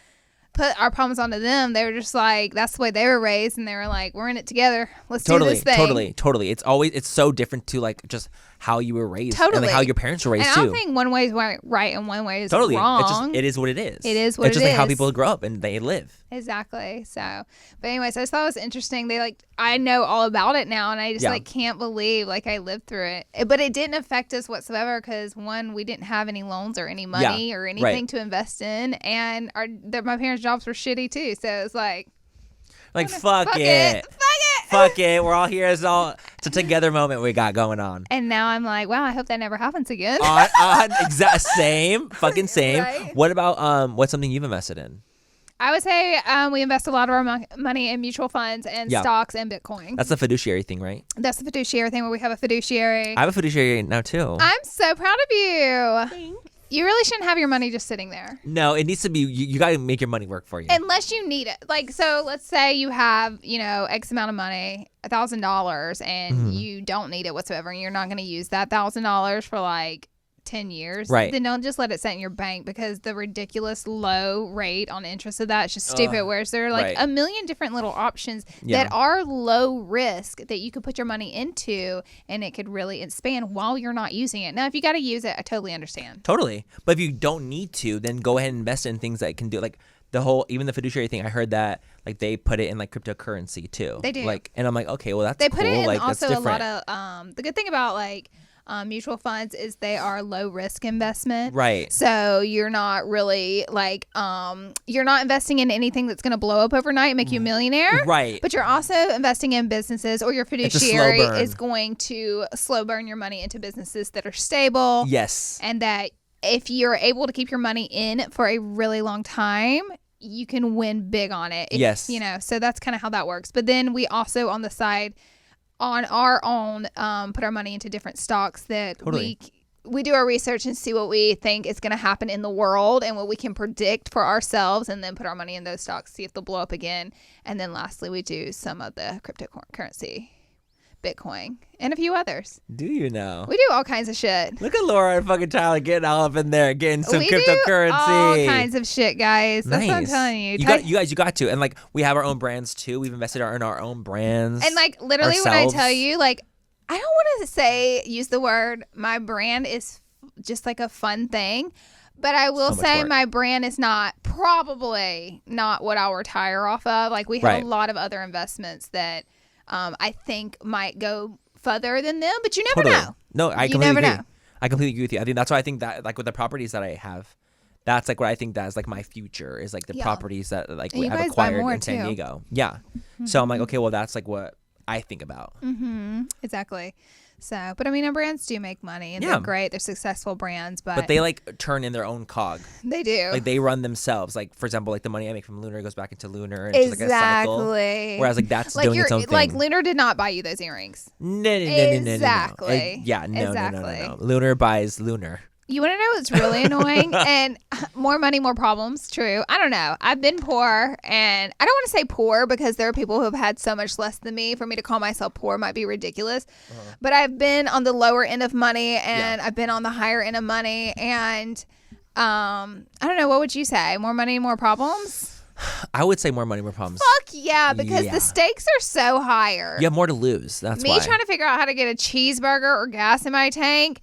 put our problems onto them. They were just like, that's the way they were raised, and they were like, we're in it together. Let's do this thing. Totally. It's so different to like just how you were raised and like how your parents were raised and too. I don't think one way is right and one way is wrong. It is what it is. It is what it is. It's just like how people grow up and they live. Exactly. So, but anyways, I just thought it was interesting. They like, I know all about it now, and I just like can't believe like I lived through it. But it didn't affect us whatsoever because one, we didn't have any loans or any money or anything to invest in, and my parents' jobs were shitty too. So it was like fuck it. Fuck it. We're all here. It's a together moment we got going on. And now I'm like, wow, I hope that never happens again. Exact same. Fucking same. Right? What about what's something you've invested in? I would say we invest a lot of our money in mutual funds and stocks and Bitcoin. That's the fiduciary thing, right? That's the fiduciary thing where we have a fiduciary. I have a fiduciary now too. I'm so proud of you. Thanks. You really shouldn't have your money just sitting there. No, it needs to be, you got to make your money work for you. Unless you need it. Like, so let's say you have, X amount of money, $1,000, and you don't need it whatsoever, and you're not going to use that $1,000 for like 10 years. Right. Then don't just let it sit in your bank because the ridiculous low rate on interest of that is just stupid. Whereas there are like a million different little options that are low risk that you could put your money into, and it could really expand while you're not using it. Now, if you got to use it, I totally understand. Totally. But if you don't need to, then go ahead and invest in things that can do like even the fiduciary thing, I heard that like they put it in like cryptocurrency too. They do. Like, and I'm like, okay, well that's they cool. Put it in like also that's a lot of the good thing about like mutual funds is they are low risk investment. Right. So you're not really like you're not investing in anything that's going to blow up overnight and make you a millionaire. Right. But you're also investing in businesses, or your fiduciary is going to slow burn your money into businesses that are stable. Yes. And that if you're able to keep your money in for a really long time, you can win big on it. Yes. You know, so that's kind of how that works. But then we also on the side, on our own, put our money into different stocks that we do our research and see what we think is going to happen in the world and what we can predict for ourselves, and then put our money in those stocks, see if they'll blow up again. And then lastly, we do some of the cryptocurrency, Bitcoin, and a few others. Do you know? We do all kinds of shit. Look at Laura and fucking Tyler getting all up in there, getting some cryptocurrency. Do all kinds of shit, guys. That's what I'm telling you. You got to. And like we have our own brands too. We've invested in our own brands. And like literally ourselves. When I tell you, like, I don't want to use the word my brand is just like a fun thing. But I will say my brand is probably not what I'll retire off of. Like we have a lot of other investments that I think might go further than them, but you never know. No, I completely agree. I completely agree with you. I think that's why I think that like with the properties that I have, that's like what I think that is like my future is like the properties that like we have acquired in San Diego. Yeah. Mm-hmm. So I'm like, okay, well that's like what I think about. Mm-hmm. Exactly. So, but I mean, our brands do make money and they're great. They're successful brands, but they like turn in their own cog. They do. Like they run themselves. Like for example, like the money I make from Lunar goes back into Lunar. And it's just like a cycle. Whereas like that's like doing its own thing. Like Lunar did not buy you those earrings. No. Exactly. No. Lunar buys Lunar. You want to know what's really annoying? And more money, more problems. True. I don't know. I've been poor, and I don't want to say poor because there are people who have had so much less than me. For me to call myself poor might be ridiculous. But I've been on the lower end of money, and I've been on the higher end of money. And I don't know. What would you say? More money, more problems? I would say more money, more problems. Fuck yeah, because the stakes are so higher. You have more to lose. That's why. Me trying to figure out how to get a cheeseburger or gas in my tank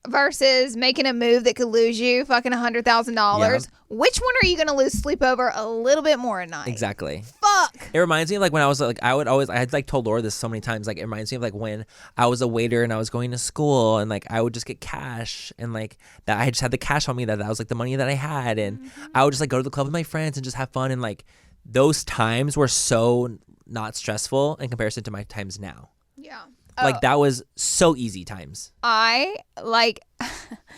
versus making a move that could lose you fucking $100,000. Which one are you going to lose sleep over a little bit more at night? Exactly. Fuck. It reminds me of like when I was like, I had like told Laura this so many times. Like it reminds me of like when I was a waiter and I was going to school and like I would just get cash and like that I just had the cash on me that was like the money that I had. And I would just like go to the club with my friends and just have fun. And like those times were so not stressful in comparison to my times now. Yeah. Like that was so easy times. I like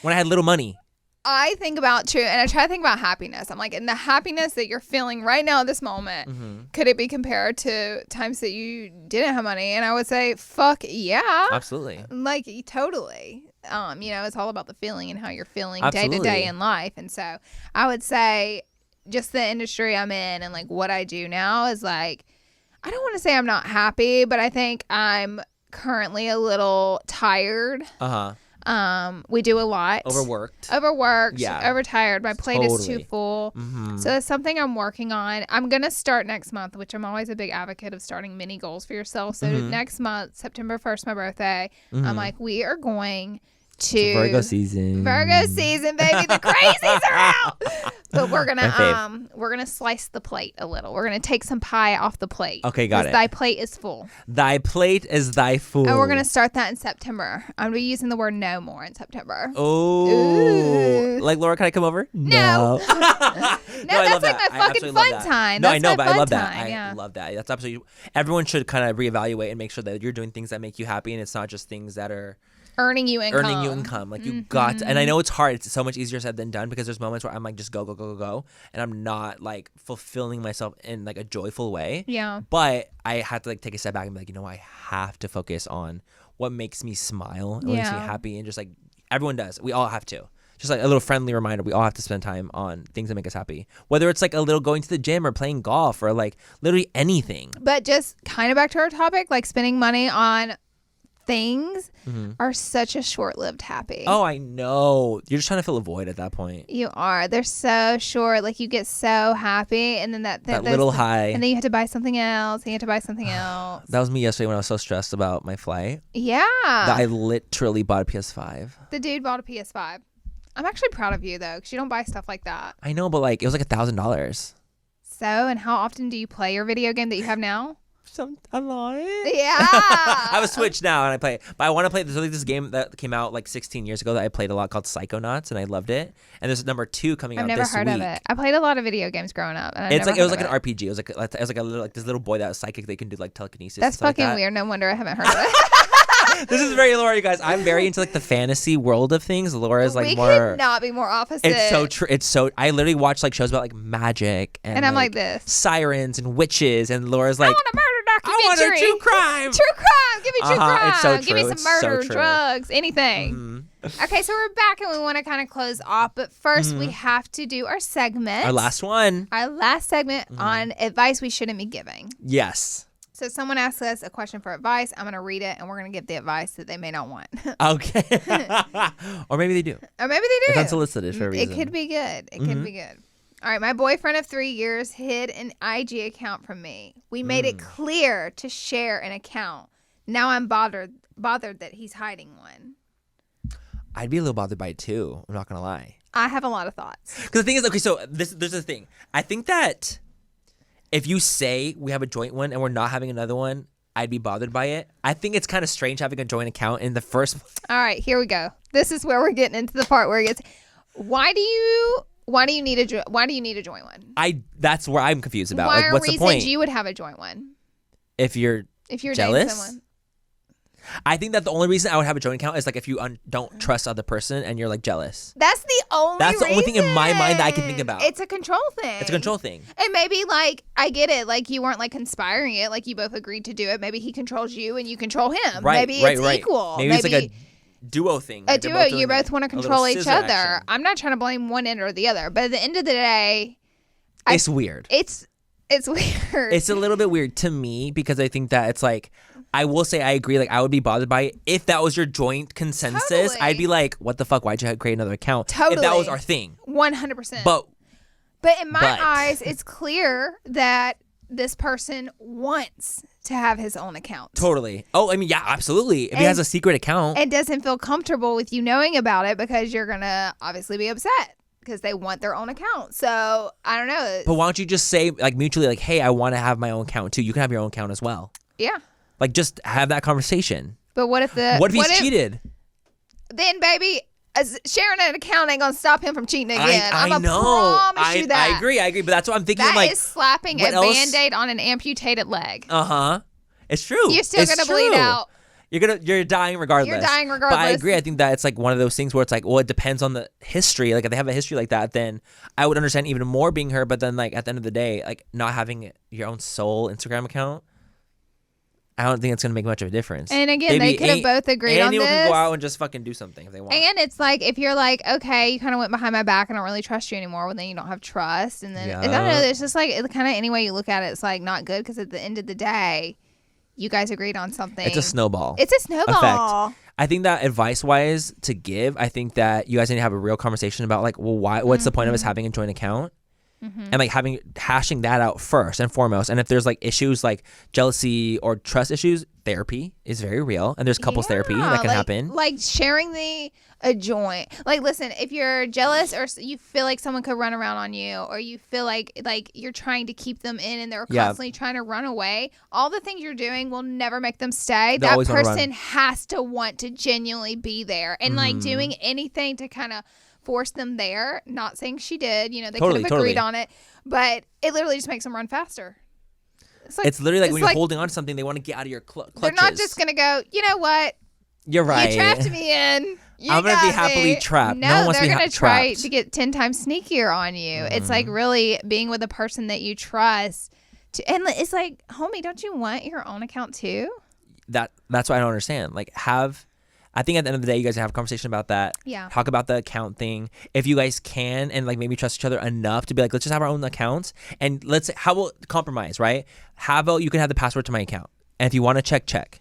when I had little money. I think about and I try to think about happiness. I'm like, in the happiness that you're feeling right now at this moment, could it be compared to times that you didn't have money? And I would say, fuck yeah. Absolutely. Like totally. You know, it's all about the feeling and how you're feeling day to day in life. And so I would say just the industry I'm in and like what I do now is like, I don't want to say I'm not happy, but I think I'm currently a little tired. We do a lot. Overworked. Yeah. Overtired. My plate is too full. So it's something I'm working on. I'm going to start next month, which I'm always a big advocate of starting mini goals for yourself. So next month, September 1st, my birthday, I'm like, we are going to Virgo season, baby. The crazies are out. But we're gonna slice the plate a little. We're gonna take some pie off the plate. Okay, got it. Thy plate is full. Thy plate is thy food. And we're gonna start that in September. I'm gonna be using the word no more in September. Oh, like Laura, can I come over? No. No, that's like my fucking fun time. No, I know, but I love that. I love that. That's absolutely. Everyone should kind of reevaluate and make sure that you're doing things that make you happy, and it's not just things that are earning you income. Like you got to, and I know it's hard. It's so much easier said than done because there's moments where I'm like just go, and I'm not like fulfilling myself in like a joyful way. Yeah. But I have to like take a step back and be like, you know, I have to focus on what makes me smile and what makes me happy, and just like everyone does. We all have to. Just like a little friendly reminder, we all have to spend time on things that make us happy. Whether it's like a little going to the gym or playing golf or like literally anything. But just kind of back to our topic, like spending money on things are such a short-lived happy. Oh, I know. You're just trying to fill a void at that point. You are. They're so short. Like you get so happy, and then that little high, and then you have to buy something else. And you have to buy something else. That was me yesterday when I was so stressed about my flight. Yeah. That I literally bought a PS5. The dude bought a PS5. I'm actually proud of you though, because you don't buy stuff like that. I know, but like it was like $1,000. So, and how often do you play your video game that you have now? A lot. Yeah. I have a Switch now and I play it. But I want to play this game that came out like 16 years ago that I played a lot called Psychonauts, and I loved it. And there's number 2 coming out this week. I've never heard of it. I played a lot of video games growing up. And it was like an RPG. It was like a little, like this little boy that was psychic. They can do like telekinesis. That's fucking weird. No wonder I haven't heard of it. This is very Laura, you guys. I'm very into like the fantasy world of things. Laura's like more. We could not be more opposite. It's so true. It's so. I literally watch like shows about like magic and I'm like this sirens and witches, and Laura's like, I want a murder documentary. I want a true crime. True crime. Give me true crime. It's so true. Give me some murder, drugs, anything. Okay, so we're back and we want to kind of close off, but first we have to do our segment. Our last one. Our last segment on advice we shouldn't be giving. Yes. So someone asks us a question for advice. I'm going to read it, and we're going to give the advice that they may not want. Okay. Or maybe they do. It's unsolicited for a reason. It could be good. It could be good. All right. My boyfriend of 3 years hid an IG account from me. We made it clear to share an account. Now I'm bothered that he's hiding one. I'd be a little bothered by it too. I'm not going to lie. I have a lot of thoughts. Because the thing is, okay, so there's the thing. I think that if you say we have a joint one and we're not having another one, I'd be bothered by it. I think it's kind of strange having a joint account in the first. All right, here we go. This is where we're getting into the part where it gets. Why do you need a joint one? That's where I'm confused about. Why like, what's the point? Reasons you would have a joint one? If you're jealous. Dating someone. I think that the only reason I would have a joint account is like if you don't trust the other person and you're like jealous. That's the only thing in my mind that I can think about. It's a control thing. And maybe like I get it, like you weren't like conspiring it, like you both agreed to do it. Maybe he controls you and you control him. Right, maybe it's equal. Maybe it's like a duo thing. A duo. You both want to control each other. Action. I'm not trying to blame one end or the other, but at the end of the day, it's weird. It's weird. It's a little bit weird to me because I think that it's like. I will say I agree. Like I would be bothered by it if that was your joint consensus. Totally. I'd be like, "What the fuck? Why'd you create another account?" Totally. If that was our thing, 100%. But in my eyes, it's clear that this person wants to have his own account. Totally. Oh, I mean, yeah, absolutely. If he has a secret account, and doesn't feel comfortable with you knowing about it because you're gonna obviously be upset because they want their own account. So I don't know. But why don't you just say like mutually, like, "Hey, I want to have my own account too. You can have your own account as well." Yeah. Like, just have that conversation. But what if he's cheated? Then, baby, sharing an account ain't gonna stop him from cheating again. I know. Promise you that. I agree. But that's what I'm thinking. That is slapping a Band-Aid on an amputated leg. It's true. You're still gonna bleed out. You're dying regardless. But I agree. I think that it's like one of those things where it's like, well, it depends on the history. Like if they have a history like that, then I would understand even more being her. But then like at the end of the day, like not having your own sole Instagram account. I don't think it's going to make much of a difference. And again, they could have both agreed on this. Anyone can go out and just fucking do something if they want. And it's like, if you're like, okay, you kind of went behind my back, I don't really trust you anymore, well, then you don't have trust. And then, I don't know, it's just like, kind of any way you look at it, it's like not good because at the end of the day, you guys agreed on something. It's a snowball. Effect. I think that advice-wise to give, I think that you guys need to have a real conversation about like, well, what's the point of us having a joint account? And like hashing that out first and foremost. And if there's like issues like jealousy or trust issues, therapy is very real. And there's couples therapy that can happen. Like sharing a joint. Like, listen, if you're jealous or you feel like someone could run around on you, or you feel like you're trying to keep them in and they're constantly trying to run away, all the things you're doing will never make them stay. That person has to want to genuinely be there. And like doing anything to kind of force them there. Not saying she did. You know, they could have agreed on it. But it literally just makes them run faster. It's literally like when you're holding on to something, they want to get out of your clutches. They're not just going to go, you know what? You're right. You trapped me in. I'm going to be happily trapped. No one wants to be trapped. They're going to try to get 10 times sneakier on you. It's like really being with a person that you trust. And it's like, homie, don't you want your own account too? That's what I don't understand. Like I think at the end of the day, you guys have a conversation about that. Yeah. Talk about the account thing. If you guys can and like maybe trust each other enough to be like, let's just have our own accounts. And how about compromise, right? How about you can have the password to my account? And if you want to check.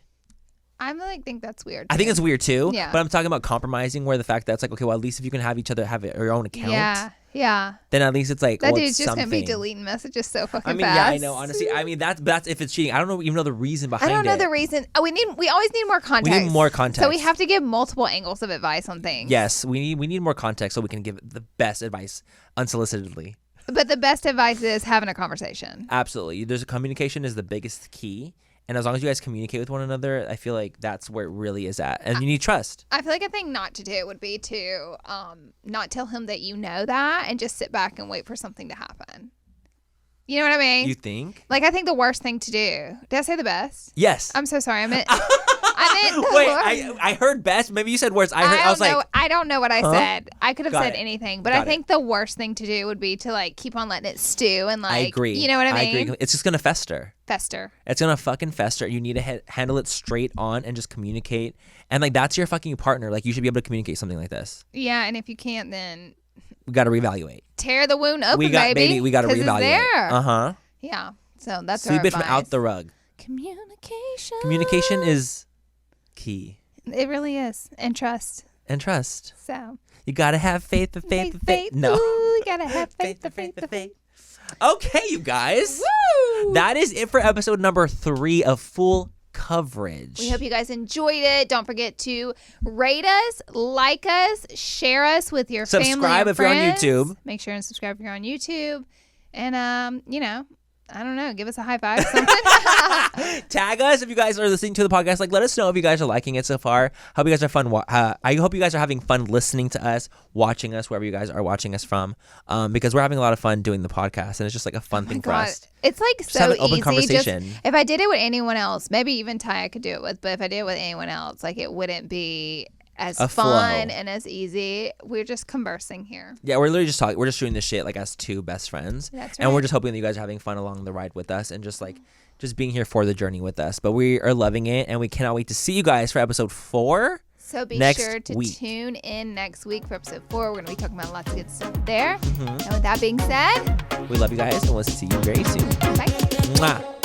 I like think that's weird. I think it's weird too. Yeah. But I'm talking about compromising where the fact that it's like, okay, well, at least if you can have each other have your own account. Yeah. Then at least it's like, that dude's just gonna be deleting messages so fucking fast. Yeah, I know. Honestly, that's if it's cheating. I don't even know the reason behind it. I don't know the reason. We always need more context. We need more context. So we have to give multiple angles of advice on things. Yes, we need more context so we can give the best advice unsolicitedly. But the best advice is having a conversation. Absolutely. Communication is the biggest key. And as long as you guys communicate with one another, I feel like that's where it really is at. And you need trust. I feel like a thing not to do would be to not tell him that you know that and just sit back and wait for something to happen. You know what I mean? You think? Like, I think the worst thing to do. Did I say the best? Yes. I'm so sorry. I meant Wait, I heard best. Maybe you said worst. I don't know what I said. I could have said anything, but I think the worst thing to do would be to like keep on letting it stew and like. I agree. You know what I mean? I agree. It's just gonna fester. It's gonna fucking fester. You need to handle it straight on and just communicate. And like that's your fucking partner. Like you should be able to communicate something like this. Yeah, and if you can't, then we got to reevaluate. Tear the wound open, baby. We got to reevaluate. Yeah. So that's sweep it from out the rug. Communication is key. It really is. And trust. So you gotta have faith. No. Ooh, you gotta have faith. Okay, you guys. Woo! That is it for episode number 3 of Full Coverage. We hope you guys enjoyed it. Don't forget to rate us, like us, share us with your family and subscribe if friends. you're on YouTube. Make sure and subscribe if you're on YouTube. And I don't know, give us a high five or something. Tag us if you guys are listening to the podcast. Like, let us know if you guys are liking it so far. Hope you guys are fun. I hope you guys are having fun listening to us, watching us, wherever you guys are watching us from. Because we're having a lot of fun doing the podcast, and it's just like a fun thing for us. It's like just so have an open easy. Conversation. If I did it with anyone else, maybe even Ty I could do it with, but if I did it with anyone else, like it wouldn't be as fun and as easy. We're just conversing here. Yeah, we're literally just talking. We're just shooting this shit like as two best friends. That's right. And we're just hoping that you guys are having fun along the ride with us and just being here for the journey with us. But we are loving it, and we cannot wait to see you guys for episode 4. So be sure to tune in next week for episode 4. We're going to be talking about lots of good stuff there. Mm-hmm. And with that being said, we love you guys, and we'll see you very soon. Bye. Mwah.